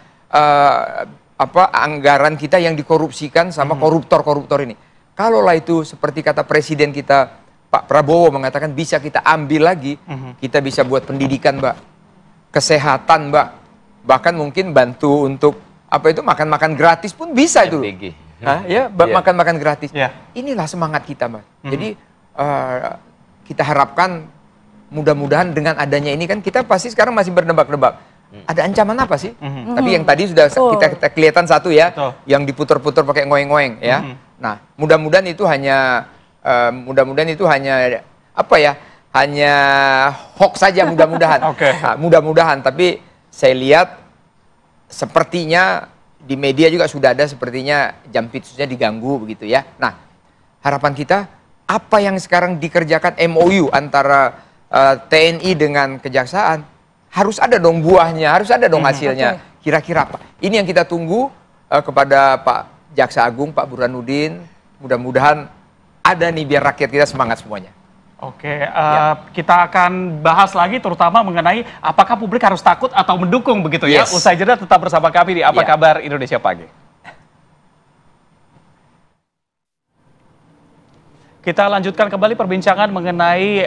anggaran kita yang dikorupsikan sama koruptor-koruptor ini. Kalaulah itu seperti kata presiden kita Pak Prabowo mengatakan bisa kita ambil lagi, kita bisa buat pendidikan Mbak, kesehatan Mbak, bahkan mungkin bantu untuk makan-makan gratis pun bisa itu. Makan-makan gratis. Inilah semangat kita Mbak. Jadi kita harapkan mudah-mudahan dengan adanya ini kan kita pasti sekarang masih berdebak-debak. Ada ancaman apa sih? Tapi yang tadi sudah kita kelihatan satu ya, yang diputar-putar pakai ngoeng-ngoeng ya. Nah, mudah-mudahan itu hanya hanya hoax saja mudah-mudahan. Nah, mudah-mudahan, tapi saya lihat sepertinya di media juga sudah ada sepertinya Jampitsusnya diganggu begitu ya. Nah, harapan kita apa yang sekarang dikerjakan MOU antara TNI dengan Kejaksaan, harus ada dong buahnya, harus ada dong hasilnya. Kira-kira apa? Ini yang kita tunggu kepada Pak Jaksa Agung, Pak Burhanuddin. Mudah-mudahan ada nih biar rakyat kita semangat semuanya. Oke, kita akan bahas lagi terutama mengenai apakah publik harus takut atau mendukung begitu ya. Usai jeda tetap bersama kami di Apa Kabar Indonesia Pagi. Kita lanjutkan kembali perbincangan mengenai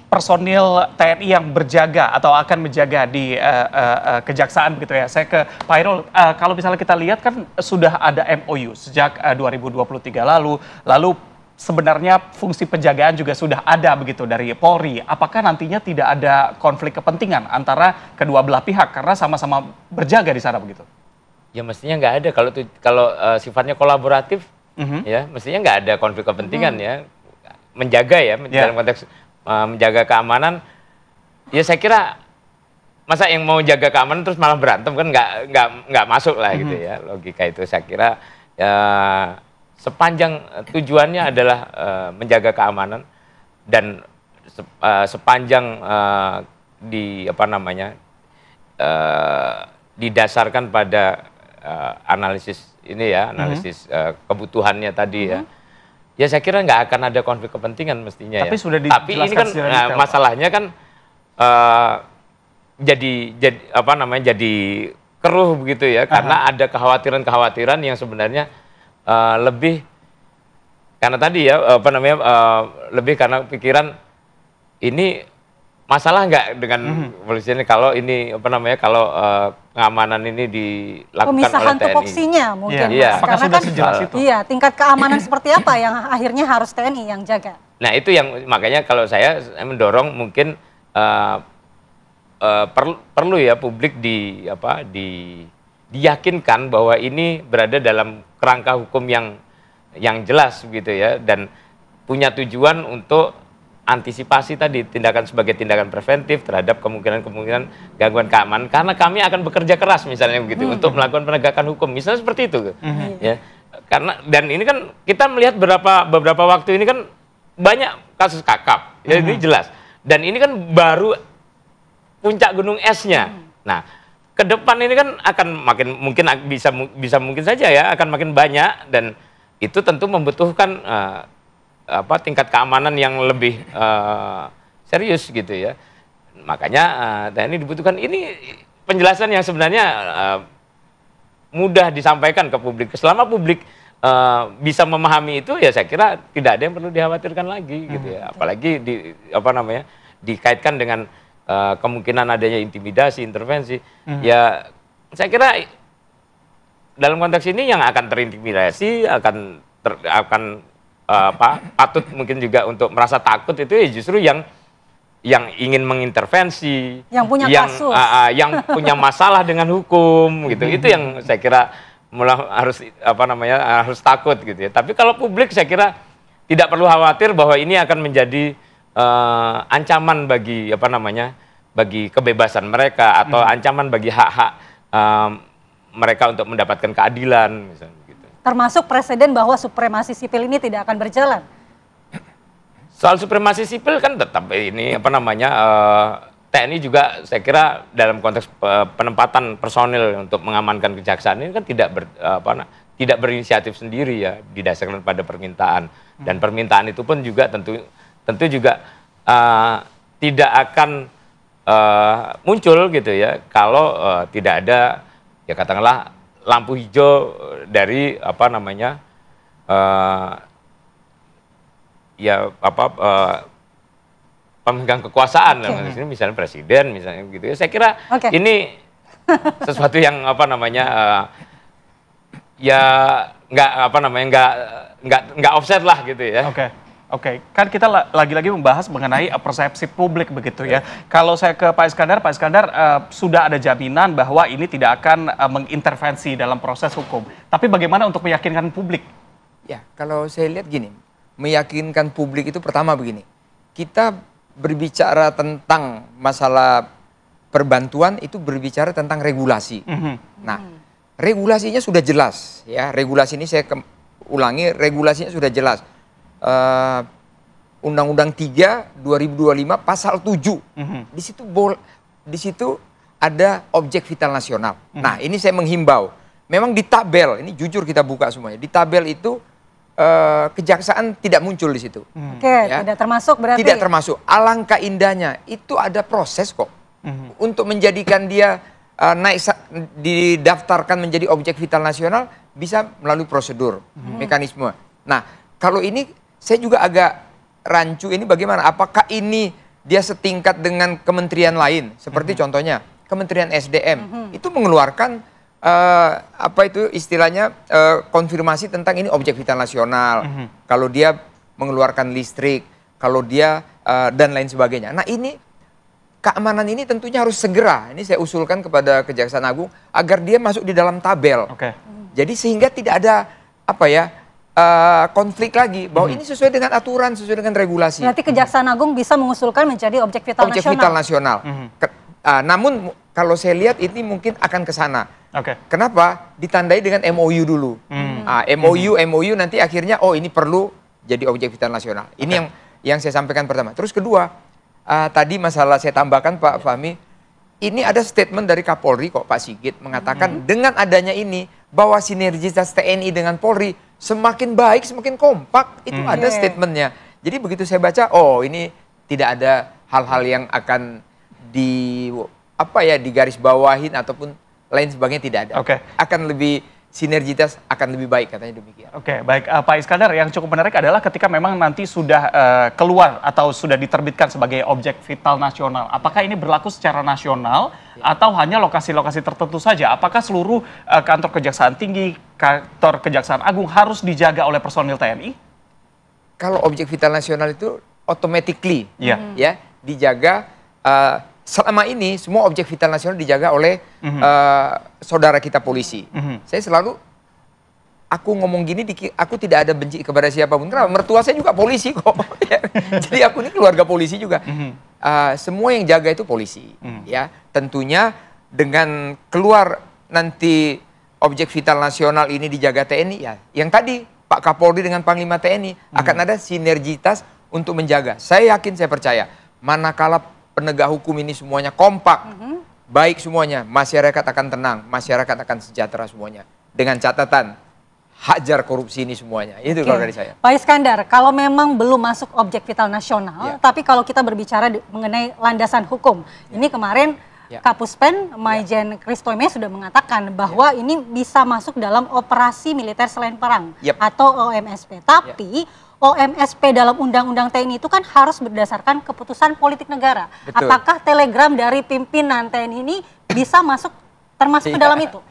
personil TNI yang berjaga atau akan menjaga di Kejaksaan begitu ya. Saya ke Pak Hairul, kalau misalnya kita lihat kan sudah ada MOU sejak 2023 lalu sebenarnya fungsi penjagaan juga sudah ada begitu dari Polri. Apakah nantinya tidak ada konflik kepentingan antara kedua belah pihak karena sama-sama berjaga di sana begitu? Ya mestinya nggak ada kalau sifatnya kolaboratif ya mestinya nggak ada konflik kepentingan ya, menjaga ya dalam konteks menjaga keamanan, ya saya kira masa yang mau jaga keamanan terus malah berantem kan nggak masuk lah gitu ya, logika itu saya kira ya, sepanjang tujuannya adalah menjaga keamanan dan sepanjang didasarkan pada analisis ini ya, analisis kebutuhannya tadi ya. Ya saya kira nggak akan ada konflik kepentingan mestinya. Tapi ya. sudah Tapi ini kan masalahnya kan jadi keruh begitu ya, karena ada kekhawatiran yang sebenarnya lebih karena tadi ya lebih karena pikiran ini masalah nggak dengan polisi ini kalau ini apa namanya kalau pengamanan ini dilakukan pemisahan oleh TNI? tupoksinya mungkin. Iya. Apakah sudah sejelas itu? Iya, tingkat keamanan seperti apa yang akhirnya harus TNI yang jaga? Nah itu yang makanya kalau saya mendorong mungkin perlu ya publik diyakinkan bahwa ini berada dalam kerangka hukum yang jelas gitu ya, dan punya tujuan untuk antisipasi tadi, tindakan sebagai tindakan preventif terhadap kemungkinan gangguan keamanan, karena kami akan bekerja keras misalnya begitu untuk melakukan penegakan hukum misalnya seperti itu ya, karena dan ini kan kita melihat beberapa waktu ini kan banyak kasus kakap ya, ini jelas, dan ini kan baru puncak gunung esnya. Nah ke depan ini kan akan makin mungkin bisa mungkin saja ya akan makin banyak, dan itu tentu membutuhkan tingkat keamanan yang lebih serius gitu ya. Makanya TNI dibutuhkan. Ini penjelasan yang sebenarnya mudah disampaikan ke publik. Selama publik bisa memahami itu ya saya kira tidak ada yang perlu dikhawatirkan lagi gitu ya. Apalagi dikaitkan dengan kemungkinan adanya intimidasi, intervensi. Ya saya kira dalam konteks ini yang akan terintimidasi akan patut mungkin juga untuk merasa takut itu ya justru yang ingin mengintervensi, yang punya kasus, yang punya masalah dengan hukum gitu. Itu yang saya kira harus takut gitu ya. Tapi kalau publik saya kira tidak perlu khawatir bahwa ini akan menjadi ancaman bagi bagi kebebasan mereka atau ancaman bagi hak-hak mereka untuk mendapatkan keadilan misalnya. Termasuk presiden bahwa supremasi sipil ini tidak akan berjalan. Soal supremasi sipil kan tetap ini TNI juga saya kira dalam konteks penempatan personil untuk mengamankan kejaksaan ini kan tidak berinisiatif sendiri ya, didasarkan pada permintaan, dan permintaan itu pun juga tentu juga tidak akan muncul gitu ya kalau tidak ada ya katakanlah lampu hijau dari pemegang kekuasaan, misalnya presiden misalnya gitu ya. Saya kira ini sesuatu yang ya nggak offset lah gitu ya. Oke, kan kita lagi-lagi membahas mengenai persepsi publik begitu ya. Kalau saya ke Pak Iskandar sudah ada jaminan bahwa ini tidak akan mengintervensi dalam proses hukum. Tapi bagaimana untuk meyakinkan publik? Ya, kalau saya lihat gini, meyakinkan publik itu pertama begini. Kita berbicara tentang masalah perbantuan itu berbicara tentang regulasi. Nah, regulasinya sudah jelas ya. Regulasi ini saya ulangi, regulasinya sudah jelas. Undang-Undang 3 2025 pasal 7. Di situ ada objek vital nasional. Nah, ini saya menghimbau. Memang di tabel, ini jujur kita buka semuanya. Di tabel itu kejaksaan tidak muncul di situ. Tidak termasuk berarti. Tidak termasuk. Alangkah indahnya itu ada proses kok untuk menjadikan dia didaftarkan menjadi objek vital nasional, bisa melalui prosedur, mekanisme. Nah, kalau ini saya juga agak rancu, ini bagaimana? Apakah ini dia setingkat dengan kementerian lain? Seperti contohnya Kementerian SDM itu mengeluarkan istilahnya konfirmasi tentang ini objek vital nasional. Kalau dia mengeluarkan listrik, kalau dia dan lain sebagainya. Nah, ini keamanan ini tentunya harus segera. Ini saya usulkan kepada Kejaksaan Agung agar dia masuk di dalam tabel. Jadi sehingga tidak ada konflik lagi bahwa ini sesuai dengan aturan, sesuai dengan regulasi. Berarti Kejaksaan Agung bisa mengusulkan menjadi objek vital nasional. Objek vital nasional. Namun kalau saya lihat ini mungkin akan ke sana. Kenapa? Ditandai dengan MOU dulu. MOU nanti akhirnya ini perlu jadi objek vital nasional. Ini yang saya sampaikan pertama. Terus kedua, tadi masalah saya tambahkan Pak Fahmi, ini ada statement dari Kapolri kok Pak Sigit mengatakan dengan adanya ini bahwa sinergitas TNI dengan Polri semakin baik, semakin kompak. Itu ada statementnya. Jadi begitu saya baca, ini tidak ada hal-hal yang akan digarisbawahin ataupun lain sebagainya, tidak ada. Akan lebih sinergitas akan lebih baik, katanya demikian. Oke, baik Pak Iskandar, yang cukup menarik adalah ketika memang nanti sudah keluar atau sudah diterbitkan sebagai objek vital nasional, apakah ini berlaku secara nasional atau hanya lokasi-lokasi tertentu saja? Apakah seluruh kantor Kejaksaan Tinggi, kantor Kejaksaan Agung harus dijaga oleh personil TNI? Kalau objek vital nasional itu automatically ya dijaga. Selama ini semua objek vital nasional dijaga oleh saudara kita polisi. Saya selalu, aku ngomong gini, aku tidak ada benci kepada siapapun. Kenapa? Mertua saya juga polisi kok. Jadi aku ini keluarga polisi juga. Semua yang jaga itu polisi. Ya, tentunya dengan keluar nanti objek vital nasional ini dijaga TNI, ya, yang tadi Pak Kapolri dengan Panglima TNI akan ada sinergitas untuk menjaga. Saya yakin, saya percaya, manakala penegak hukum ini semuanya kompak, baik semuanya, masyarakat akan tenang, masyarakat akan sejahtera semuanya. Dengan catatan, hajar korupsi ini semuanya. Itu kalau dari saya. Pak Iskandar, kalau memang belum masuk objek vital nasional, tapi kalau kita berbicara mengenai landasan hukum, ini kemarin Kapuspen Maijen Kristoime sudah mengatakan bahwa ini bisa masuk dalam operasi militer selain perang atau OMSP. Tapi OMSP dalam Undang-Undang TNI itu kan harus berdasarkan keputusan politik negara. Betul. Apakah telegram dari pimpinan TNI ini bisa masuk termasuk ke dalam itu?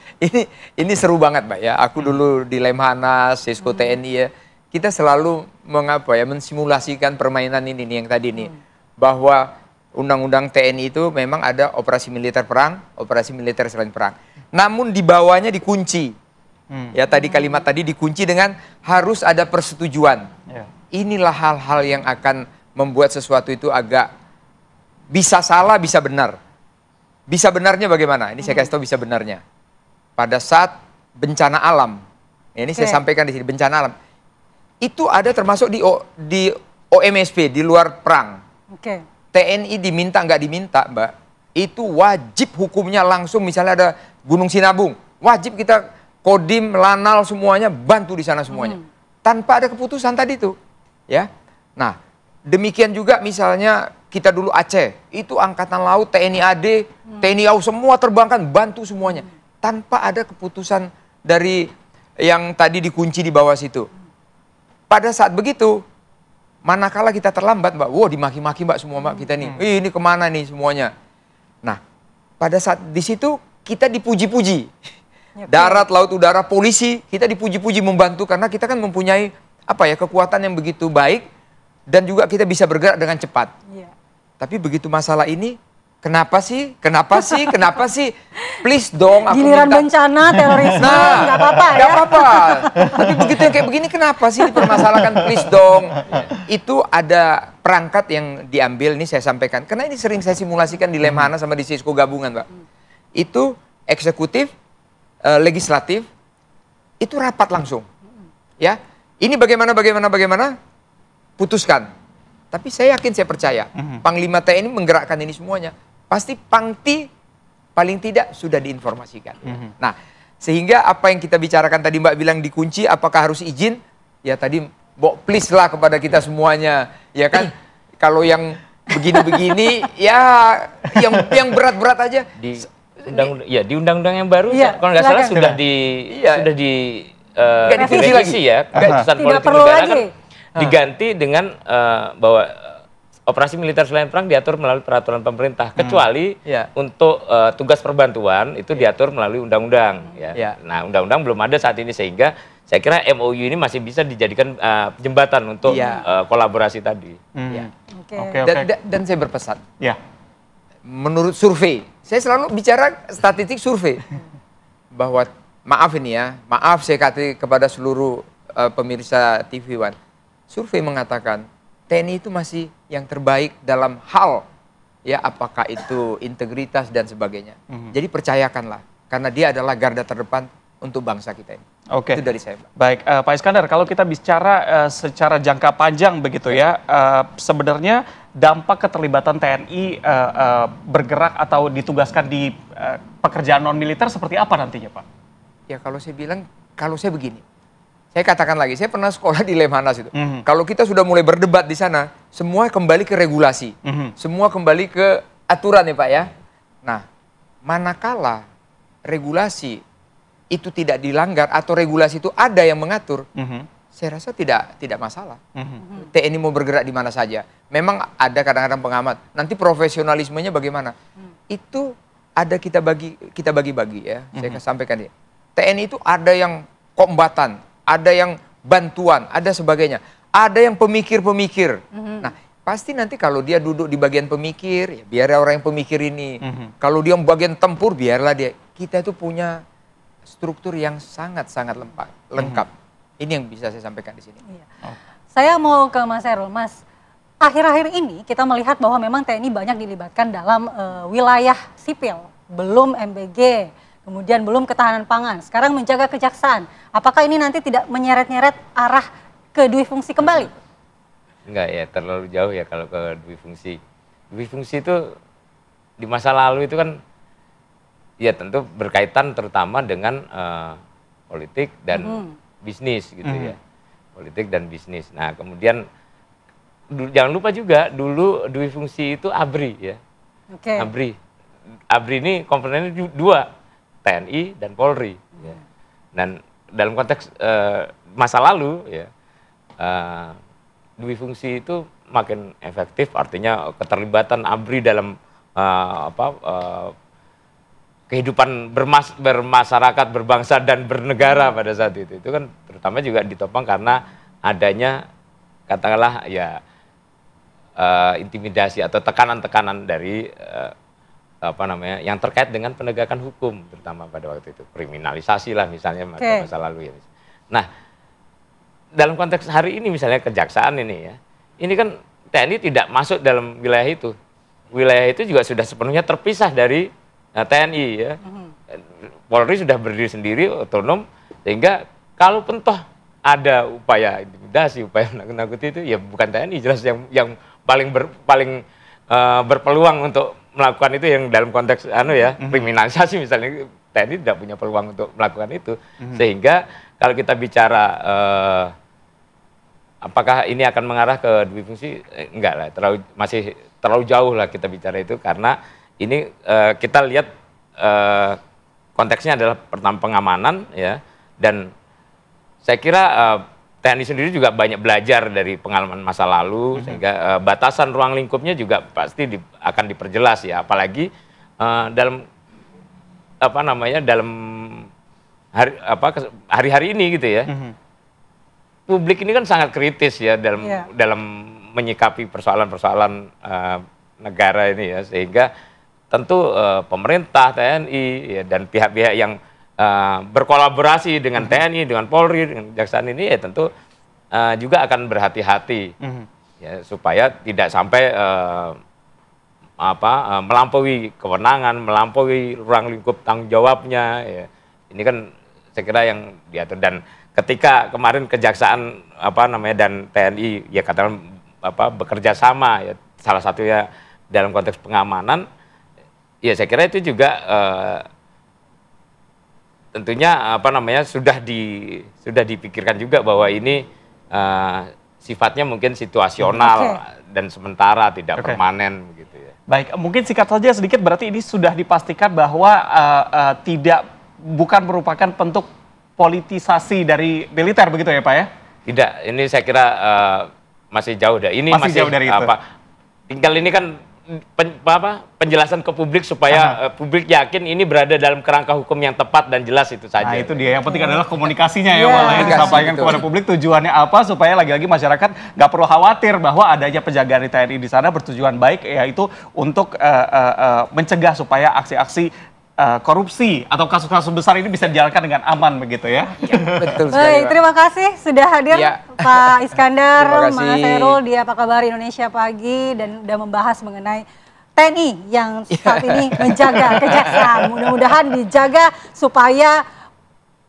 Ini seru banget, Mbak ya. Aku dulu di Lemhanas, Sisko TNI ya. Kita selalu mensimulasikan permainan ini nih, yang tadi nih, bahwa Undang-Undang TNI itu memang ada operasi militer perang, operasi militer selain perang. Namun di bawahnya dikunci. Ya, tadi kalimat tadi dikunci dengan harus ada persetujuan. Inilah hal-hal yang akan membuat sesuatu itu agak bisa salah, bisa benar. Bisa benarnya bagaimana? Ini saya kasih tahu bisa benarnya. Pada saat bencana alam, ya, ini saya sampaikan di sini, bencana alam, itu ada termasuk di OMSP, di luar perang. TNI diminta nggak diminta, Mbak, itu wajib hukumnya langsung. Misalnya ada Gunung Sinabung, wajib kita Kodim, Lanal, semuanya bantu di sana semuanya. Tanpa ada keputusan tadi tuh. Ya. Nah, demikian juga misalnya kita dulu Aceh, itu Angkatan Laut, TNI AD, TNI AU, semua terbangkan, bantu semuanya. Tanpa ada keputusan dari yang tadi dikunci di bawah situ. Pada saat begitu, manakala kita terlambat, Mbak, wow, dimaki-maki Mbak semua Mbak kita nih. Ini kemana nih semuanya. Nah, pada saat di situ kita dipuji-puji. Darat, laut, udara, polisi, kita dipuji-puji membantu karena kita kan mempunyai kekuatan yang begitu baik dan juga kita bisa bergerak dengan cepat. Tapi begitu masalah ini, kenapa sih? Please dong, aku giliran minta. Bencana, terorisme, nggak apa-apa ya? Nggak apa-apa. Tapi begitu yang kayak begini, kenapa sih dipermasalahkan? Please dong. Itu ada perangkat yang diambil, ini saya sampaikan. Karena ini sering saya simulasikan di Lemhanas sama di Sisko gabungan, Pak. Itu eksekutif, legislatif, itu rapat langsung. Ya, ini bagaimana, putuskan. Tapi saya yakin, saya percaya, Panglima TNI menggerakkan ini semuanya. Pasti Pangti paling tidak sudah diinformasikan. Nah, sehingga apa yang kita bicarakan tadi Mbak bilang dikunci, apakah harus izin? Ya tadi, please lah kepada kita semuanya, ya kan? Kalau yang begini-begini, ya yang berat-berat aja. Di undang-undang yang baru, kalau nggak salah sudah direvisi ya, keputusan politik negara kan diganti dengan bahwa operasi militer selain perang diatur melalui peraturan pemerintah, kecuali untuk tugas perbantuan itu diatur melalui undang-undang. Nah, undang-undang belum ada saat ini, sehingga saya kira MOU ini masih bisa dijadikan jembatan untuk kolaborasi tadi. Dan saya berpesan. Menurut survei, saya selalu bicara statistik survei, bahwa maaf ini ya, maaf saya kata kepada seluruh pemirsa TV One, survei mengatakan TNI itu masih yang terbaik dalam hal, ya apakah itu integritas dan sebagainya. Jadi percayakanlah, karena dia adalah garda terdepan untuk bangsa kita ini. Itu dari saya, Pak. Baik, Pak Iskandar, kalau kita bicara secara jangka panjang begitu ya, sebenarnya dampak keterlibatan TNI bergerak atau ditugaskan di pekerjaan non-militer seperti apa nantinya, Pak? Ya kalau saya bilang, kalau saya begini, saya katakan lagi, saya pernah sekolah di Lemhanas itu. Kalau kita sudah mulai berdebat di sana, semua kembali ke regulasi, semua kembali ke aturan ya Pak ya. Nah, manakala regulasi itu tidak dilanggar atau regulasi itu ada yang mengatur, saya rasa tidak masalah. TNI mau bergerak di mana saja. Memang ada kadang-kadang pengamat, nanti profesionalismenya bagaimana? Itu ada kita bagi-bagi ya. Saya akan sampaikan ya. TNI itu ada yang kombatan, ada yang bantuan, ada sebagainya. Ada yang pemikir-pemikir. Nah, pasti nanti kalau dia duduk di bagian pemikir, ya biar orang yang pemikir ini. Kalau dia bagian tempur, biarlah dia. Kita itu punya struktur yang sangat-sangat lengkap. Ini yang bisa saya sampaikan di sini. Iya. Saya mau ke Mas Herul. Mas, akhir-akhir ini kita melihat bahwa memang TNI banyak dilibatkan dalam wilayah sipil. Belum MBG, kemudian belum ketahanan pangan. Sekarang menjaga kejaksaan. Apakah ini nanti tidak menyeret-nyeret arah ke dui fungsi kembali? Enggak ya, terlalu jauh ya kalau ke dui fungsi. Dui fungsi itu di masa lalu itu kan ya tentu berkaitan terutama dengan politik dan bisnis gitu ya. Politik dan bisnis. Nah, kemudian jangan lupa juga dulu dui fungsi itu ABRI ya. ABRI ini komponennya dua, TNI dan Polri. Ya. Dan dalam konteks masa lalu ya, dui fungsi itu makin efektif, artinya keterlibatan ABRI dalam kehidupan bermasyarakat, berbangsa dan bernegara pada saat itu kan terutama juga ditopang karena adanya katakanlah ya intimidasi atau tekanan-tekanan dari yang terkait dengan penegakan hukum, terutama pada waktu itu kriminalisasi lah misalnya masa lalu ya. Nah, dalam konteks hari ini misalnya kejaksaan ini ya, ini kan TNI tidak masuk dalam wilayah itu. Wilayah itu juga sudah sepenuhnya terpisah dari TNI ya. Polri sudah berdiri sendiri, otonom, sehingga kalau pentoh ada upaya intimidasi, upaya nakut-nakuti itu ya bukan TNI jelas yang paling berpeluang untuk melakukan itu, yang dalam konteks kriminalisasi misalnya, TNI tidak punya peluang untuk melakukan itu. Sehingga kalau kita bicara apakah ini akan mengarah ke dui fungsi, enggak lah, masih terlalu jauh lah kita bicara itu, karena ini kita lihat konteksnya adalah pertama pengamanan ya, dan saya kira TNI sendiri juga banyak belajar dari pengalaman masa lalu, sehingga batasan ruang lingkupnya juga pasti akan diperjelas ya, apalagi dalam dalam hari-hari ini gitu ya. Publik ini kan sangat kritis ya dalam menyikapi persoalan-persoalan negara ini ya, sehingga tentu pemerintah, TNI ya, dan pihak-pihak yang berkolaborasi dengan TNI, dengan Polri, dengan Kejaksaan ini ya tentu juga akan berhati-hati ya, supaya tidak sampai melampaui kewenangan, melampaui ruang lingkup tanggung jawabnya ya. Ini kan saya kira yang diatur, dan ketika kemarin Kejaksaan dan TNI ya katakan bekerja sama ya, salah satunya dalam konteks pengamanan ya, saya kira itu juga tentunya sudah dipikirkan juga bahwa ini sifatnya mungkin situasional dan sementara, tidak permanen gitu ya. Baik, mungkin singkat saja sedikit, berarti ini sudah dipastikan bahwa bukan merupakan bentuk politisasi dari militer begitu ya Pak ya? Tidak, ini saya kira masih jauh dari ini, masih jauh dari itu. Tinggal ini kan penjelasan ke publik supaya publik yakin ini berada dalam kerangka hukum yang tepat dan jelas, itu saja. Nah, itu dia, yang penting adalah komunikasinya ya Pak, yang disampaikan kepada publik tujuannya apa, supaya lagi-lagi masyarakat nggak perlu khawatir bahwa adanya penjagaan di TNI di sana bertujuan baik, yaitu untuk mencegah supaya aksi-aksi korupsi atau kasus-kasus besar ini bisa dijalankan dengan aman begitu ya. Betul sekali. Baik, terima kasih sudah hadir Pak Iskandar, Mas Herul di Apa Kabar Indonesia Pagi, dan sudah membahas mengenai TNI yang saat ini menjaga kejaksaan. Mudah-mudahan dijaga supaya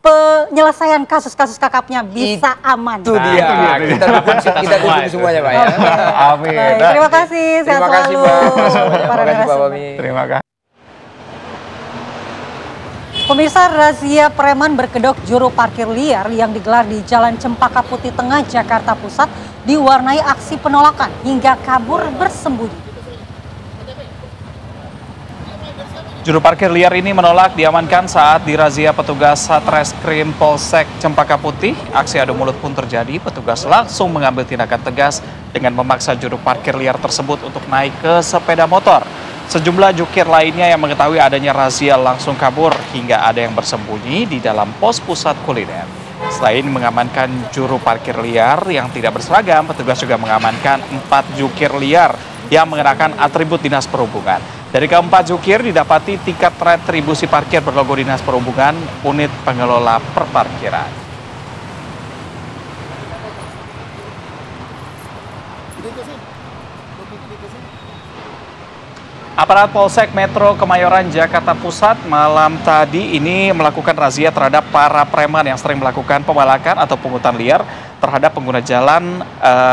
penyelesaian kasus-kasus kakapnya bisa aman. Itu dia. Kita dukung semuanya Pak ya. Amin. Baik, terima kasih. Sehat selalu. Terima kasih. Pemirsa, razia preman berkedok juru parkir liar yang digelar di Jalan Cempaka Putih Tengah, Jakarta Pusat diwarnai aksi penolakan hingga kabur bersembunyi. Juru parkir liar ini menolak diamankan saat dirazia petugas Satreskrim Polsek Cempaka Putih. Aksi adu mulut pun terjadi, petugas langsung mengambil tindakan tegas dengan memaksa juru parkir liar tersebut untuk naik ke sepeda motor. Sejumlah jukir lainnya yang mengetahui adanya razia langsung kabur hingga ada yang bersembunyi di dalam pos pusat kuliner. Selain mengamankan juru parkir liar yang tidak berseragam, petugas juga mengamankan 4 jukir liar yang mengenakan atribut Dinas Perhubungan. Dari keempat jukir didapati tiket retribusi parkir berlogo Dinas Perhubungan, unit pengelola perparkiran. Aparat Polsek Metro Kemayoran, Jakarta Pusat malam tadi ini melakukan razia terhadap para preman yang sering melakukan pemalakan atau pungutan liar terhadap pengguna jalan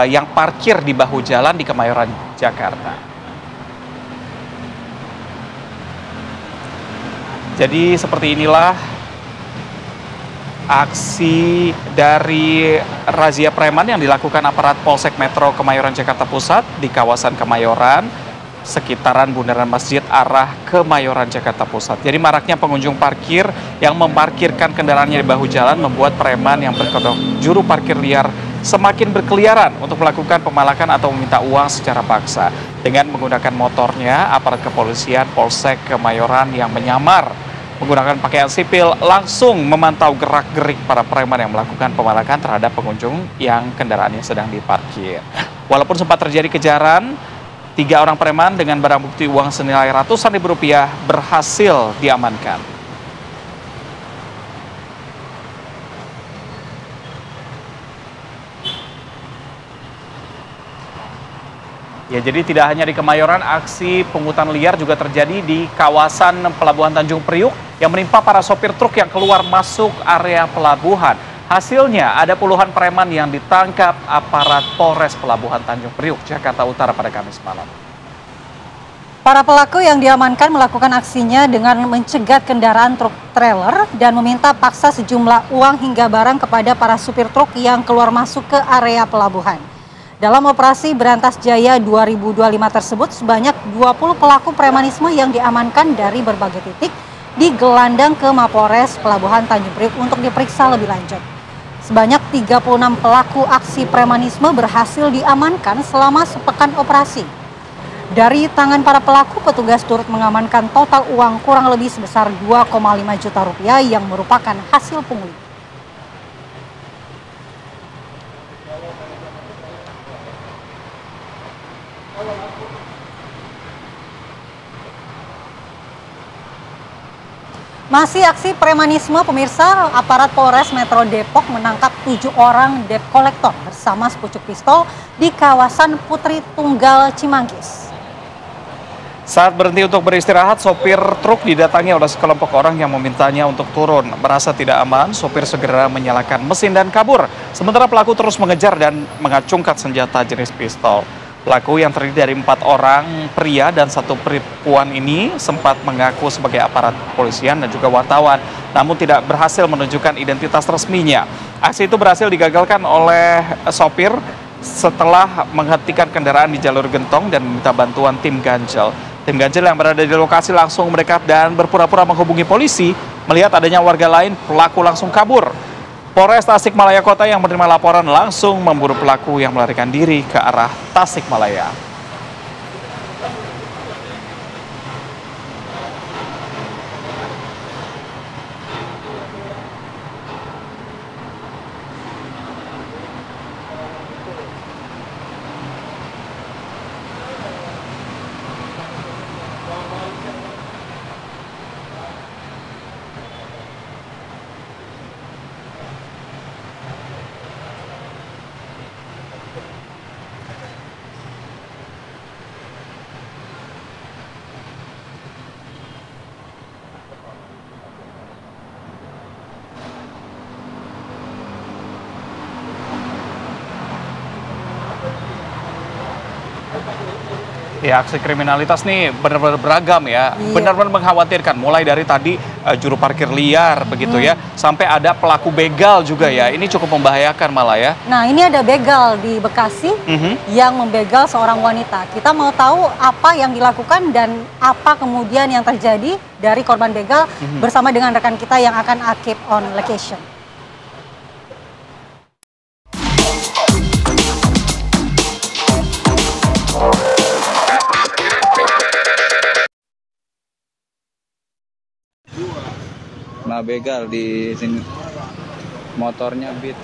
yang parkir di bahu jalan di Kemayoran, Jakarta. Jadi seperti inilah aksi dari razia preman yang dilakukan aparat Polsek Metro Kemayoran, Jakarta Pusat di kawasan Kemayoran, sekitaran bundaran masjid arah Kemayoran, Jakarta Pusat. Jadi maraknya pengunjung parkir yang memarkirkan kendaraannya di bahu jalan membuat preman yang berkedok juru parkir liar semakin berkeliaran untuk melakukan pemalakan atau meminta uang secara paksa. Dengan menggunakan motornya, aparat kepolisian Polsek Kemayoran yang menyamar menggunakan pakaian sipil langsung memantau gerak-gerik para preman yang melakukan pemalakan terhadap pengunjung yang kendaraannya sedang diparkir. Walaupun sempat terjadi kejaran, 3 orang preman dengan barang bukti uang senilai ratusan ribu rupiah berhasil diamankan. Ya, jadi tidak hanya di Kemayoran, aksi pungutan liar juga terjadi di kawasan Pelabuhan Tanjung Priuk yang menimpa para sopir truk yang keluar masuk area pelabuhan. Hasilnya ada puluhan preman yang ditangkap aparat Polres Pelabuhan Tanjung Priuk, Jakarta Utara pada Kamis malam. Para pelaku yang diamankan melakukan aksinya dengan mencegat kendaraan truk trailer dan meminta paksa sejumlah uang hingga barang kepada para supir truk yang keluar masuk ke area pelabuhan. Dalam operasi Berantas Jaya 2025 tersebut, sebanyak 20 pelaku premanisme yang diamankan dari berbagai titik digelandang ke Mapolres Pelabuhan Tanjung Priuk untuk diperiksa lebih lanjut. Sebanyak 36 pelaku aksi premanisme berhasil diamankan selama sepekan operasi. Dari tangan para pelaku, petugas turut mengamankan total uang kurang lebih sebesar 2,5 juta rupiah yang merupakan hasil pungli. Masih aksi premanisme, pemirsa, aparat Polres Metro Depok menangkap 7 orang debt collector bersama sepucuk pistol di kawasan Putri Tunggal, Cimanggis. Saat berhenti untuk beristirahat, sopir truk didatangi oleh sekelompok orang yang memintanya untuk turun. Merasa tidak aman, sopir segera menyalakan mesin dan kabur. Sementara pelaku terus mengejar dan mengacungkan senjata jenis pistol. Pelaku yang terdiri dari 4 orang pria dan 1 perempuan ini sempat mengaku sebagai aparat kepolisian dan juga wartawan, namun tidak berhasil menunjukkan identitas resminya. Aksi itu berhasil digagalkan oleh sopir setelah menghentikan kendaraan di jalur gentong dan meminta bantuan tim ganjel. Tim ganjel yang berada di lokasi langsung mendekat dan berpura-pura menghubungi polisi. Melihat adanya warga lain, pelaku langsung kabur. Polres Tasikmalaya Kota yang menerima laporan langsung memburu pelaku yang melarikan diri ke arah Tasikmalaya. Ya, aksi kriminalitas nih benar-benar beragam ya, benar-benar mengkhawatirkan. Mulai dari tadi juru parkir liar begitu ya, sampai ada pelaku begal juga ya. Ini cukup membahayakan malah ya. Nah, ini ada begal di Bekasi yang membegal seorang wanita. Kita mau tahu apa yang dilakukan dan apa kemudian yang terjadi dari korban begal bersama dengan rekan kita yang akan keep on location. Nah, begal di sini motornya Beat.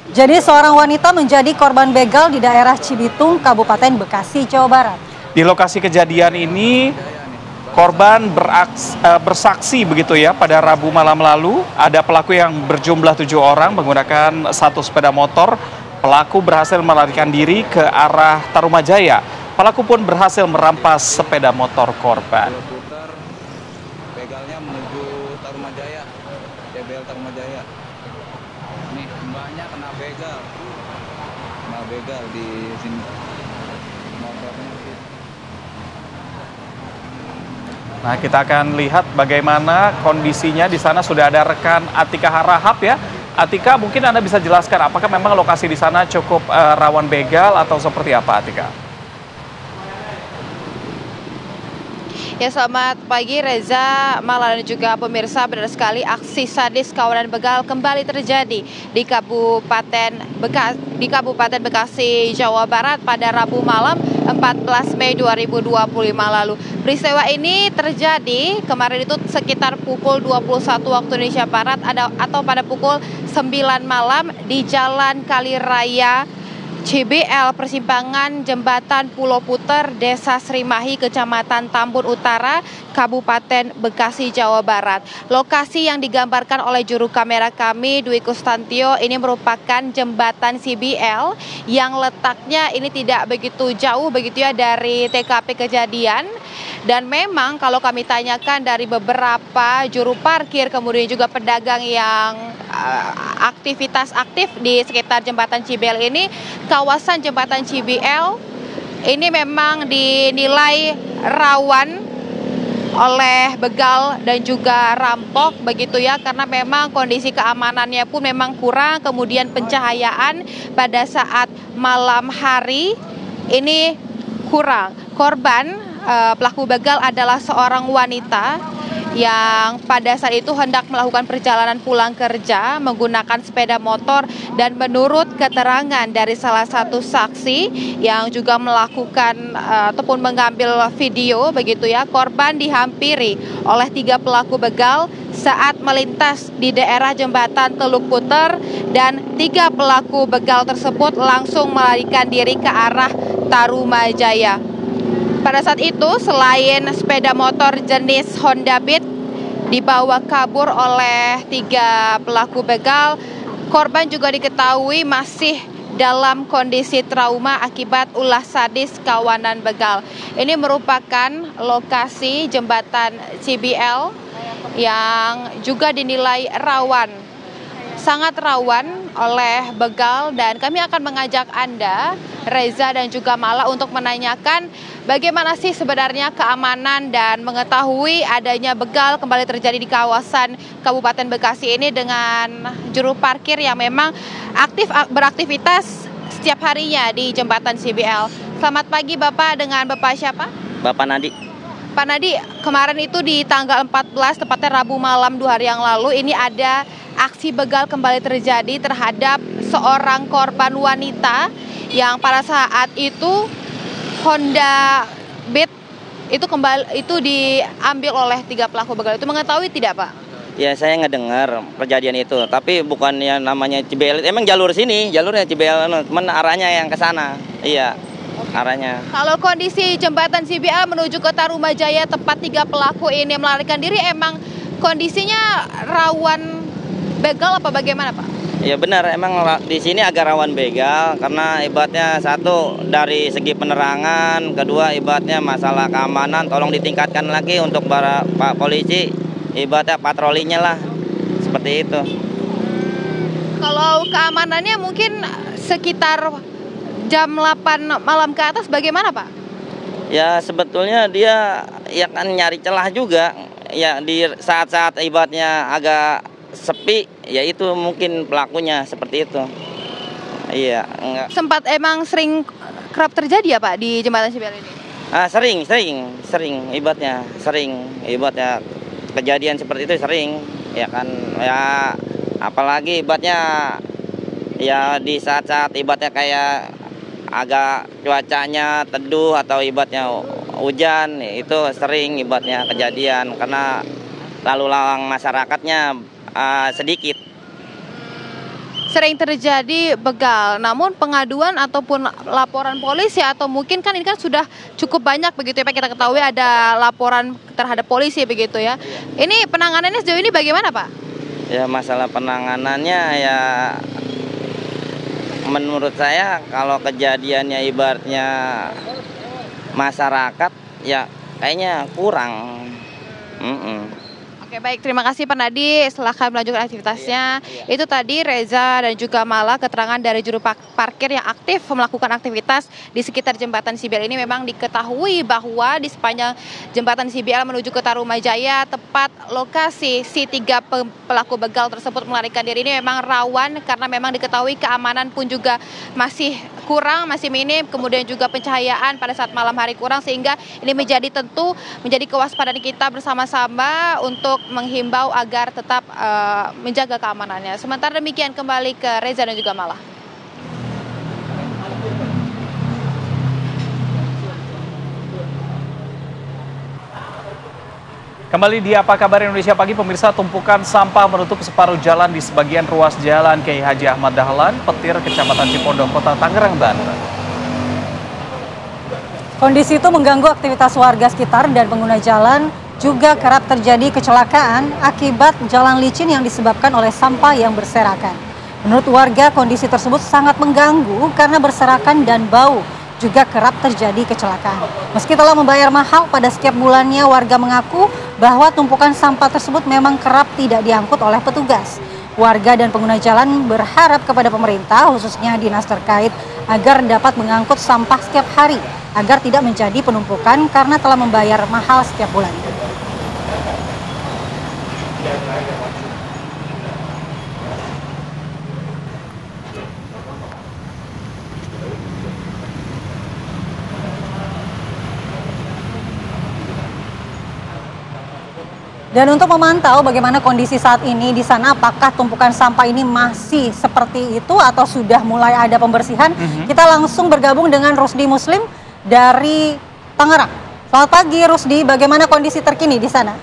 Jadi seorang wanita menjadi korban begal di daerah Cibitung, Kabupaten Bekasi, Jawa Barat. Di lokasi kejadian ini korban bersaksi begitu ya, pada Rabu malam lalu ada pelaku yang berjumlah 7 orang menggunakan 1 sepeda motor. Pelaku berhasil melarikan diri ke arah Tarumajaya. Pelaku pun berhasil merampas sepeda motor korban. Begalnya menuju Tarumajaya, TBL Tarumajaya. Nih, mbaknya kena begal di sini. Motornya Beat. Nah, kita akan lihat bagaimana kondisinya di sana. Sudah ada rekan Atika Harahap ya. Atika, mungkin Anda bisa jelaskan apakah memang lokasi di sana cukup rawan begal atau seperti apa, Atika? Ya, selamat pagi Reza, Mala dan juga pemirsa. Benar sekali, aksi sadis kawanan begal kembali terjadi di Kabupaten Bekasi, Jawa Barat pada Rabu malam 14 Mei 2025 lalu. Peristiwa ini terjadi kemarin itu sekitar pukul 21 waktu Indonesia Barat atau pada pukul 9 malam di Jalan Kali Raya CBL persimpangan Jembatan Pulau Puter, Desa Srimahi, Kecamatan Tambun Utara, Kabupaten Bekasi, Jawa Barat. Lokasi yang digambarkan oleh juru kamera kami, Dwi Kustantio, ini merupakan jembatan CBL yang letaknya ini tidak begitu jauh begitu ya dari TKP kejadian. Dan memang kalau kami tanyakan dari beberapa juru parkir, kemudian juga pedagang yang aktivitas aktif di sekitar jembatan CBL ini, kawasan jembatan CBL ini memang dinilai rawan oleh begal dan juga rampok begitu ya, karena memang kondisi keamanannya pun memang kurang, kemudian pencahayaan pada saat malam hari ini kurang. Korban pelaku begal adalah seorang wanita yang pada saat itu hendak melakukan perjalanan pulang kerja menggunakan sepeda motor, dan menurut keterangan dari salah satu saksi yang juga melakukan ataupun mengambil video begitu ya, korban dihampiri oleh 3 pelaku begal saat melintas di daerah jembatan Teluk Puter, dan 3 pelaku begal tersebut langsung melarikan diri ke arah Tarumajaya. Pada saat itu, selain sepeda motor jenis Honda Beat dibawa kabur oleh 3 pelaku begal, korban juga diketahui masih dalam kondisi trauma akibat ulah sadis kawanan begal. Ini merupakan lokasi jembatan CBL yang juga dinilai rawan, sangat rawan oleh begal, dan kami akan mengajak Anda, Reza dan juga Mala, untuk menanyakan bagaimana sih sebenarnya keamanan dan mengetahui adanya begal kembali terjadi di kawasan Kabupaten Bekasi ini dengan juru parkir yang memang beraktivitas setiap harinya di jembatan CBL. Selamat pagi Bapak, dengan Bapak siapa? Bapak Nadi. Pak Nadi, kemarin itu di tanggal 14, tepatnya Rabu malam 2 hari yang lalu, ini ada aksi begal kembali terjadi terhadap seorang korban wanita yang pada saat itu Honda Beat itu diambil oleh 3 pelaku begal. Itu mengetahui tidak, Pak? Ya, saya ngedengar kejadian itu, tapi bukan yang namanya CBL. Emang jalurnya CBL, cuman arahnya yang ke sana. Iya, arahnya. Kalau kondisi jembatan CBL menuju ke Tarumajaya, tempat 3 pelaku ini melarikan diri, emang kondisinya rawan begal apa bagaimana, Pak? Ya benar, emang di sini agak rawan begal karena ibaratnya satu dari segi penerangan, kedua ibaratnya masalah keamanan tolong ditingkatkan lagi untuk para Pak polisi, ibaratnya patrolinya lah, seperti itu. Kalau keamanannya mungkin sekitar jam 8 malam ke atas bagaimana, Pak? Ya sebetulnya dia ya kan nyari celah juga. ya di saat-saat ibaratnya agak sepi, ya itu mungkin pelakunya seperti itu. Iya, enggak. Sempat emang sering kerap terjadi ya Pak di jembatan Sibel ini? Sering ibaratnya kejadian seperti itu sering, ya kan, ya apalagi ibaratnya ya di saat-saat ibaratnya kayak agak cuacanya teduh atau ibaratnya hujan, itu sering ibaratnya kejadian karena lalu lalang masyarakatnya sedikit. Sering terjadi begal, namun pengaduan ataupun laporan polisi atau mungkin kan ini kan sudah cukup banyak begitu ya Pak, kita ketahui ada laporan terhadap polisi begitu ya. Ini penanganannya sejauh ini bagaimana Pak? Ya masalah penanganannya ya menurut saya kalau kejadiannya ibaratnya masyarakat ya kayaknya kurang. Oke baik, terima kasih Pak Nadi, silahkan melanjutkan aktivitasnya. Itu tadi Reza dan juga Mala, keterangan dari juru parkir yang aktif melakukan aktivitas di sekitar jembatan Sibel ini. Memang diketahui bahwa di sepanjang jembatan Sibel menuju ke Tarumajaya, tepat lokasi si 3 pelaku begal tersebut melarikan diri ini memang rawan karena memang diketahui keamanan pun juga masih kurang, masih minim, kemudian juga pencahayaan pada saat malam hari kurang, sehingga ini menjadi kewaspadaan kita bersama-sama untuk menghimbau agar tetap menjaga keamanannya. Sementara demikian kembali ke Reza dan juga Mala. Kembali di Apa Kabar Indonesia Pagi, pemirsa, tumpukan sampah menutup separuh jalan di sebagian ruas jalan Kiai Haji Ahmad Dahlan, Petir, Kecamatan Cipondoh, Kota Tangerang, Banten. Kondisi itu mengganggu aktivitas warga sekitar dan pengguna jalan. Juga kerap terjadi kecelakaan akibat jalan licin yang disebabkan oleh sampah yang berserakan. Menurut warga, kondisi tersebut sangat mengganggu karena berserakan dan bau. Juga kerap terjadi kecelakaan. Meski telah membayar mahal pada setiap bulannya, warga mengaku bahwa tumpukan sampah tersebut memang kerap tidak diangkut oleh petugas. Warga dan pengguna jalan berharap kepada pemerintah, khususnya dinas terkait, agar dapat mengangkut sampah setiap hari, agar tidak menjadi penumpukan karena telah membayar mahal setiap bulannya. Dan untuk memantau bagaimana kondisi saat ini di sana, apakah tumpukan sampah ini masih seperti itu atau sudah mulai ada pembersihan, kita langsung bergabung dengan Rusdi Muslim dari Tangerang. Selamat pagi Rusdi, bagaimana kondisi terkini di sana?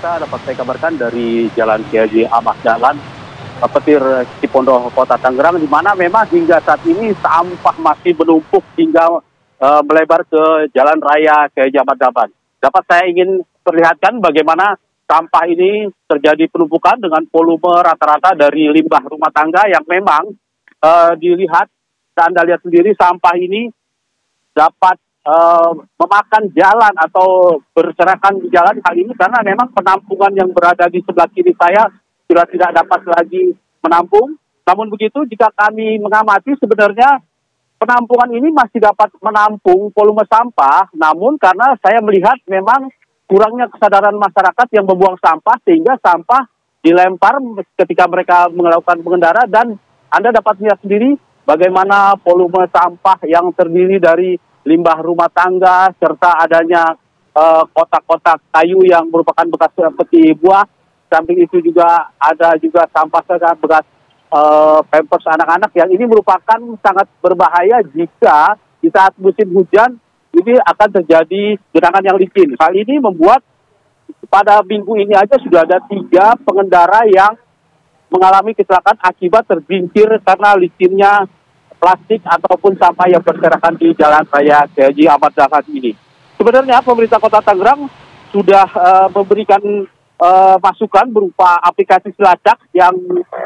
Kita dapat saya kabarkan dari Jalan Kiai Haji Ahmad Dahlan, Petir, Cipondoh, Kota Tangerang, di mana memang hingga saat ini sampah masih menumpuk hingga melebar ke Jalan Raya Kiai Haji Ahmad Dahlan. Dapat saya ingin perlihatkan bagaimana sampah ini terjadi penumpukan dengan volume rata-rata dari limbah rumah tangga yang memang dilihat, Anda lihat sendiri sampah ini dapat memakan jalan atau berserakan di jalan kali ini karena memang penampungan yang berada di sebelah kiri saya sudah tidak dapat lagi menampung. Namun begitu, jika kami mengamati sebenarnya penampungan ini masih dapat menampung volume sampah, namun karena saya melihat memang kurangnya kesadaran masyarakat yang membuang sampah sehingga sampah dilempar ketika mereka melakukan pengendara, dan Anda dapat lihat sendiri bagaimana volume sampah yang terdiri dari limbah rumah tangga serta adanya kotak-kotak kayu yang merupakan bekas peti buah. Samping itu juga ada juga sampah bekas pampers anak-anak yang ini merupakan sangat berbahaya jika di saat musim hujan ini akan terjadi genangan yang licin. Hal ini membuat pada minggu ini aja sudah ada 3 pengendara yang mengalami kecelakaan akibat tergelincir karena licinnya plastik ataupun sampah yang berserakan di Jalan Raya Kiai Haji Ahmad Dahlan ini. Sebenarnya pemerintah Kota Tangerang sudah memberikan masukan berupa aplikasi Silacak yang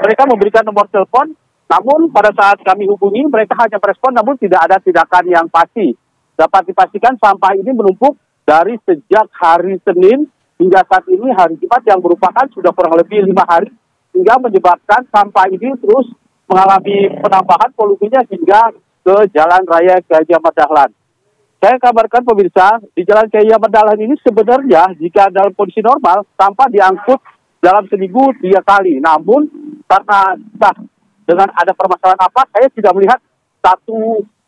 mereka memberikan nomor telepon, namun pada saat kami hubungi mereka hanya merespon namun tidak ada tindakan yang pasti. Dapat dipastikan sampah ini menumpuk dari sejak hari Senin hingga saat ini hari Jumat yang merupakan sudah kurang lebih 5 hari, hingga menyebabkan sampah ini terus mengalami penambahan volumenya hingga ke Jalan Raya Kiai Haji Ahmad Dahlan. Saya kabarkan pemirsa, di Jalan Kiai Ahmad Dahlan ini sebenarnya jika dalam kondisi normal, sampah diangkut dalam seminggu 3 kali. Namun karena dengan ada permasalahan apa, saya tidak melihat 1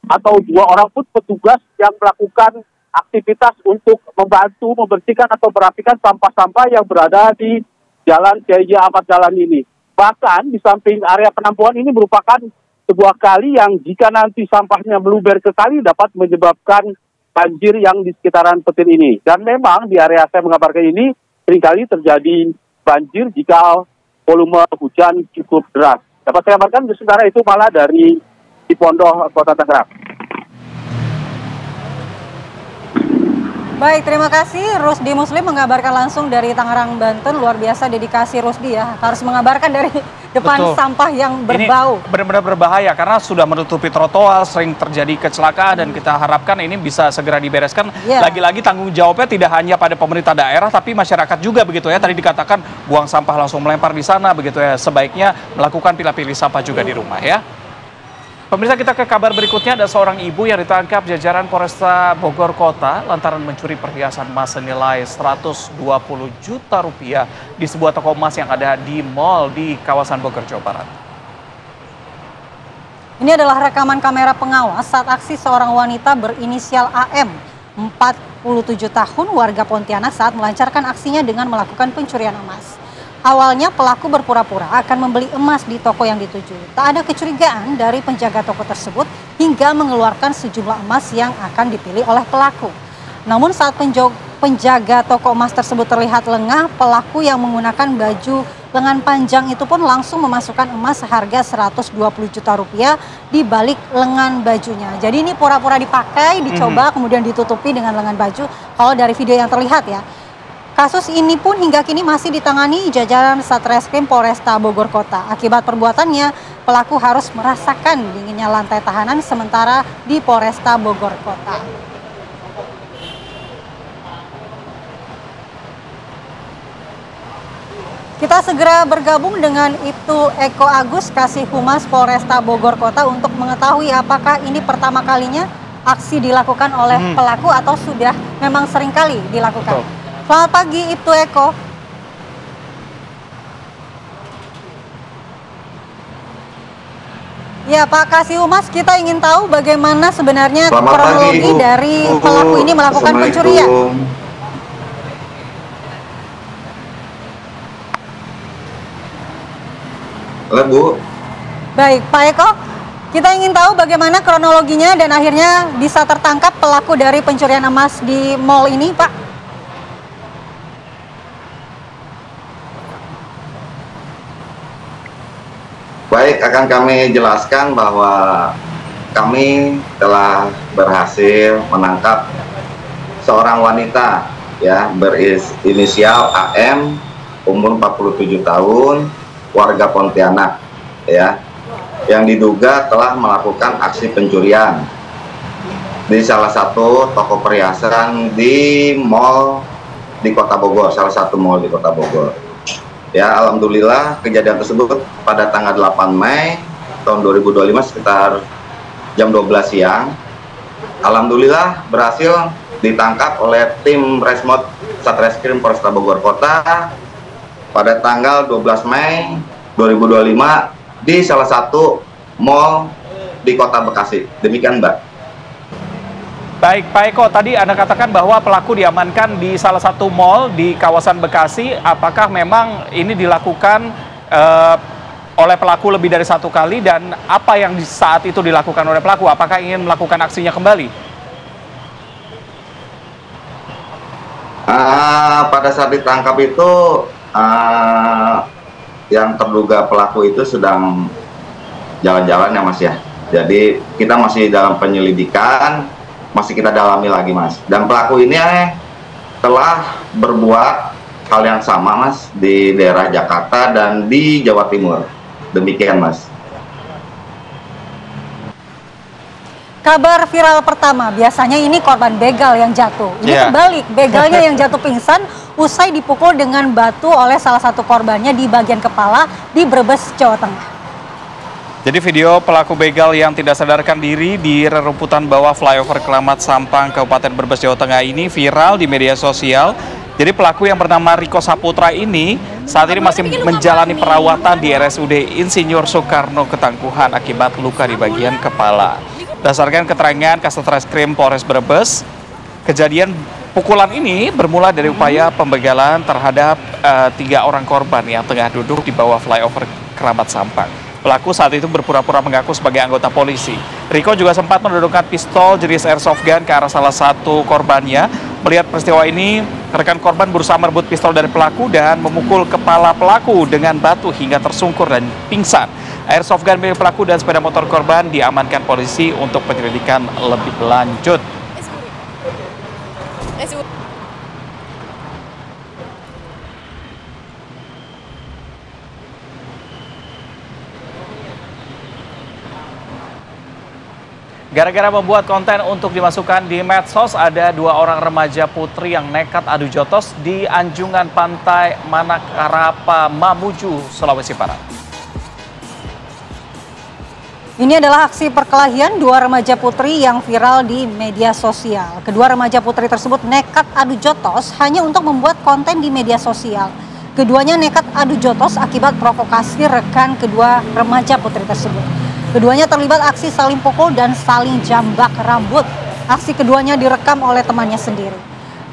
atau 2 orang pun petugas yang melakukan aktivitas untuk membantu membersihkan atau merapikan sampah-sampah yang berada di Jalan Kiai Ahmad Dahlan ini. Bahkan di samping area penampungan ini merupakan sebuah kali yang jika nanti sampahnya meluber ke kali dapat menyebabkan banjir yang di sekitaran petir ini. Dan memang di area saya mengabarkan ini seringkali terjadi banjir jika volume hujan cukup deras. Dapat saya kabarkan sementara itu malah dari Cipondoh, Kota Tangerang. Baik, terima kasih Rusdi Muslim mengabarkan langsung dari Tangerang, Banten. Luar biasa dedikasi Rusdi ya, harus mengabarkan dari depan Betul. sampah yang berbau. Ini benar-benar berbahaya karena sudah menutupi trotoar, sering terjadi kecelakaan dan kita harapkan ini bisa segera dibereskan. Lagi-lagi tanggung jawabnya tidak hanya pada pemerintah daerah tapi masyarakat juga begitu ya. Tadi dikatakan buang sampah langsung melempar di sana begitu ya. Sebaiknya melakukan pilih-pilih sampah juga di rumah ya. Pemirsa, kita ke kabar berikutnya. Ada seorang ibu yang ditangkap jajaran Polresta Bogor Kota lantaran mencuri perhiasan emas senilai 120 juta rupiah di sebuah toko emas yang ada di mal di kawasan Bogor, Jawa Barat. Ini adalah rekaman kamera pengawas saat aksi seorang wanita berinisial AM, 47 tahun, warga Pontianak saat melancarkan aksinya dengan melakukan pencurian emas. Awalnya pelaku berpura-pura akan membeli emas di toko yang dituju. Tak ada kecurigaan dari penjaga toko tersebut hingga mengeluarkan sejumlah emas yang akan dipilih oleh pelaku. Namun saat penjaga toko emas tersebut terlihat lengah, pelaku yang menggunakan baju lengan panjang itu pun langsung memasukkan emas seharga 120 juta rupiah di balik lengan bajunya. Jadi ini pura-pura dipakai, dicoba, kemudian ditutupi dengan lengan baju. Kalau dari video yang terlihat ya. Kasus ini pun hingga kini masih ditangani jajaran Satreskrim Polresta Bogor Kota. Akibat perbuatannya, pelaku harus merasakan dinginnya lantai tahanan sementara di Polresta Bogor Kota. Kita segera bergabung dengan Ibtu Eko Agus, Kasih Humas Polresta Bogor Kota untuk mengetahui apakah ini pertama kalinya aksi dilakukan oleh pelaku atau sudah memang sering kali dilakukan. Betul. Selamat pagi Ibtu Eko. Ya Pak Kasih Humas, kita ingin tahu bagaimana sebenarnya kronologi dari pelaku ini melakukan pencurian. Halo Bu. Baik Pak Eko, kita ingin tahu bagaimana kronologinya dan akhirnya bisa tertangkap pelaku dari pencurian emas di mal ini Pak. Baik, akan kami jelaskan bahwa kami telah berhasil menangkap seorang wanita ya berinisial AM, umur 47 tahun, warga Pontianak ya, yang diduga telah melakukan aksi pencurian di salah satu toko perhiasan di mal di Kota Bogor, salah satu mal di Kota Bogor. Ya, alhamdulillah kejadian tersebut pada tanggal 8 Mei tahun 2025 sekitar jam 12 siang. Alhamdulillah berhasil ditangkap oleh tim Resmot Satreskrim Polresta Bogor Kota pada tanggal 12 Mei 2025 di salah satu mal di Kota Bekasi. Demikian Mbak. Baik, Pak Eko, tadi Anda katakan bahwa pelaku diamankan di salah satu mal di kawasan Bekasi. Apakah memang ini dilakukan oleh pelaku lebih dari satu kali dan apa yang saat itu dilakukan oleh pelaku? Apakah ingin melakukan aksinya kembali? Pada saat ditangkap itu yang terduga pelaku itu sedang jalan-jalan ya Mas ya. Jadi kita masih dalam penyelidikan, masih kita dalami lagi Mas. Dan pelaku ini telah berbuat hal yang sama Mas di daerah Jakarta dan di Jawa Timur. Demikian Mas. Kabar viral pertama, biasanya ini korban begal yang jatuh. Ini kebalik, begalnya yang jatuh pingsan usai dipukul dengan batu oleh salah satu korbannya di bagian kepala di Brebes, Jawa Tengah. Jadi video pelaku begal yang tidak sadarkan diri di rerumputan bawah flyover Keramat Sampang, Kabupaten Brebes, Jawa Tengah ini viral di media sosial. Jadi pelaku yang bernama Riko Saputra ini saat ini masih menjalani perawatan di RSUD Insinyur Soekarno Ketangguhan akibat luka di bagian kepala. Berdasarkan keterangan Kasat Reskrim Polres Brebes, kejadian pukulan ini bermula dari upaya pembegalan terhadap 3 orang korban yang tengah duduk di bawah flyover Keramat Sampang. Pelaku saat itu berpura-pura mengaku sebagai anggota polisi. Riko juga sempat menodongkan pistol jenis airsoft gun ke arah salah satu korbannya. Melihat peristiwa ini, rekan korban berusaha merebut pistol dari pelaku dan memukul kepala pelaku dengan batu hingga tersungkur dan pingsan. Airsoft gun milik pelaku dan sepeda motor korban diamankan polisi untuk penyelidikan lebih lanjut. Gara-gara membuat konten untuk dimasukkan di medsos, ada 2 orang remaja putri yang nekat adu jotos di anjungan pantai Manakarapa, Mamuju, Sulawesi Barat. Ini adalah aksi perkelahian 2 remaja putri yang viral di media sosial. Kedua remaja putri tersebut nekat adu jotos hanya untuk membuat konten di media sosial. Keduanya nekat adu jotos akibat provokasi rekan kedua remaja putri tersebut. Keduanya terlibat aksi saling pukul dan saling jambak rambut. Aksi keduanya direkam oleh temannya sendiri.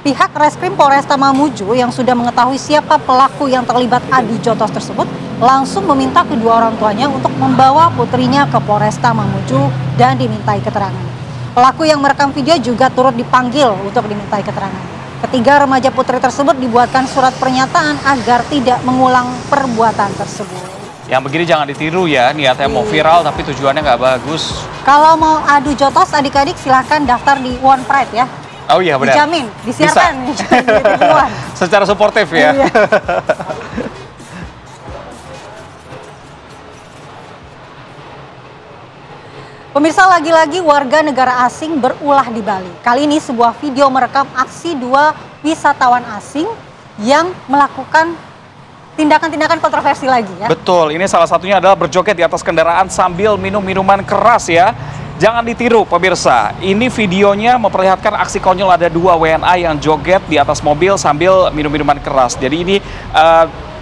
Pihak Reskrim Polresta Mamuju yang sudah mengetahui siapa pelaku yang terlibat adu jotos tersebut langsung meminta kedua orang tuanya untuk membawa putrinya ke Polresta Mamuju dan dimintai keterangan. Pelaku yang merekam video juga turut dipanggil untuk dimintai keterangan. Ketiga remaja putri tersebut dibuatkan surat pernyataan agar tidak mengulang perbuatan tersebut. Yang begini jangan ditiru ya, niatnya mau viral tapi tujuannya nggak bagus. Kalau mau adu jotos adik-adik silahkan daftar di One Pride ya. Oh iya benar. Dijamin, disiarkan. Secara suportif ya. Iya. Pemirsa, lagi-lagi warga negara asing berulah di Bali. Kali ini sebuah video merekam aksi 2 wisatawan asing yang melakukan tindakan-tindakan kontroversi lagi ya. Betul, ini salah satunya adalah berjoget di atas kendaraan sambil minum minuman keras ya. Jangan ditiru pemirsa, ini videonya memperlihatkan aksi konyol ada 2 WNA yang joget di atas mobil sambil minum minuman keras. Jadi ini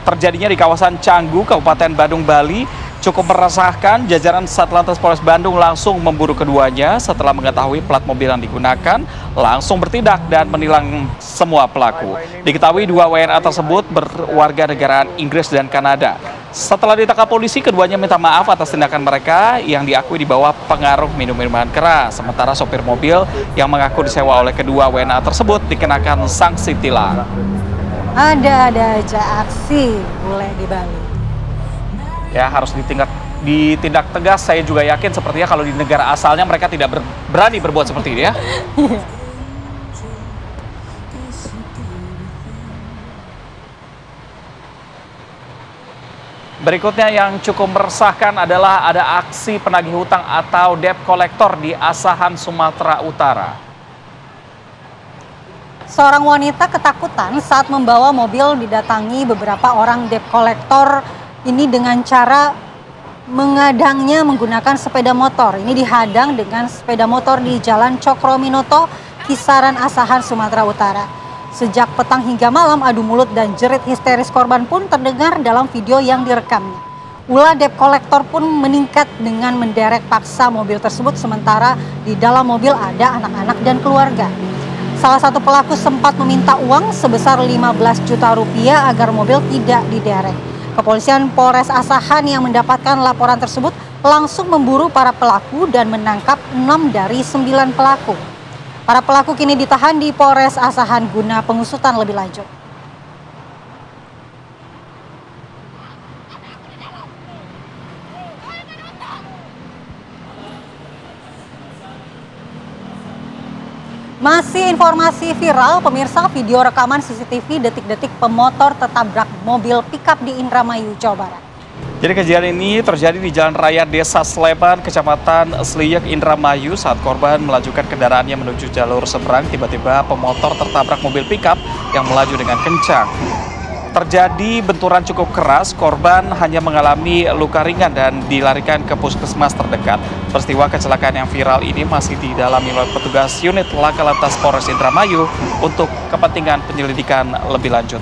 terjadinya di kawasan Canggu, Kabupaten Badung, Bali. Cukup meresahkan, jajaran Satlantas Polres Bandung langsung memburu keduanya setelah mengetahui plat mobil yang digunakan, langsung bertindak dan menilang semua pelaku. Diketahui 2 WNA tersebut berwarga negaraan Inggris dan Kanada. Setelah ditangkap polisi, keduanya minta maaf atas tindakan mereka yang diakui di bawah pengaruh minum-minuman keras. Sementara sopir mobil yang mengaku disewa oleh kedua WNA tersebut dikenakan sanksi tilang. Ada aja aksi bule di Bali. Ya, harus ditindak tegas. Saya juga yakin sepertinya kalau di negara asalnya mereka tidak berani berbuat seperti ini ya. Berikutnya yang cukup meresahkan adalah ada aksi penagih hutang atau debt collector di Asahan, Sumatera Utara. Seorang wanita ketakutan saat membawa mobil didatangi beberapa orang debt collector ini dengan cara mengadangnya menggunakan sepeda motor. Ini dihadang dengan sepeda motor di Jalan Cokrominoto, Kisaran, Asahan, Sumatera Utara. Sejak petang hingga malam, adu mulut dan jerit histeris korban pun terdengar dalam video yang direkamnya. Ulah debt collector pun meningkat dengan menderek paksa mobil tersebut, sementara di dalam mobil ada anak-anak dan keluarga. Salah satu pelaku sempat meminta uang sebesar 15 juta rupiah agar mobil tidak diderek. Kepolisian Polres Asahan yang mendapatkan laporan tersebut langsung memburu para pelaku dan menangkap 6 dari 9 pelaku. Para pelaku kini ditahan di Polres Asahan guna pengusutan lebih lanjut. Masih informasi viral, pemirsa, video rekaman CCTV detik-detik pemotor tertabrak mobil pickup di Indramayu, Jawa Barat. Jadi kejadian ini terjadi di Jalan Raya Desa Sleban, Kecamatan Sliyek, Indramayu. Saat korban melajukan kendaraannya menuju jalur seberang, tiba-tiba pemotor tertabrak mobil pickup yang melaju dengan kencang. Terjadi benturan cukup keras, korban hanya mengalami luka ringan dan dilarikan ke puskesmas terdekat. Peristiwa kecelakaan yang viral ini masih didalami oleh petugas unit Laka Lantas Polres Indramayu untuk kepentingan penyelidikan lebih lanjut.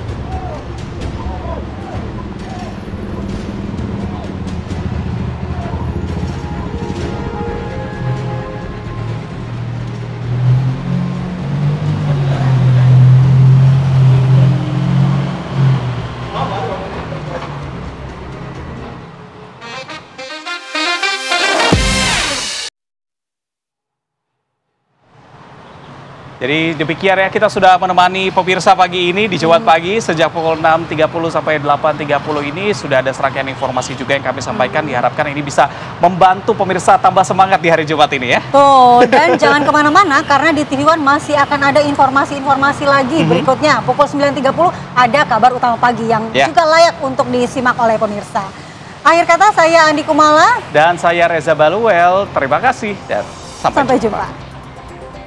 Jadi demikian ya, kita sudah menemani pemirsa pagi ini di Jawa Pagi sejak pukul 6.30 sampai 8.30 ini sudah ada serangkaian informasi juga yang kami sampaikan. Diharapkan ini bisa membantu pemirsa tambah semangat di hari Jumat ini ya. Tuh, dan jangan kemana-mana karena di TV One masih akan ada informasi-informasi lagi berikutnya. Pukul 9.30 ada kabar utama pagi yang juga layak untuk disimak oleh pemirsa. Akhir kata saya Andi Kumala. Dan saya Reza Baluel, terima kasih dan sampai jumpa.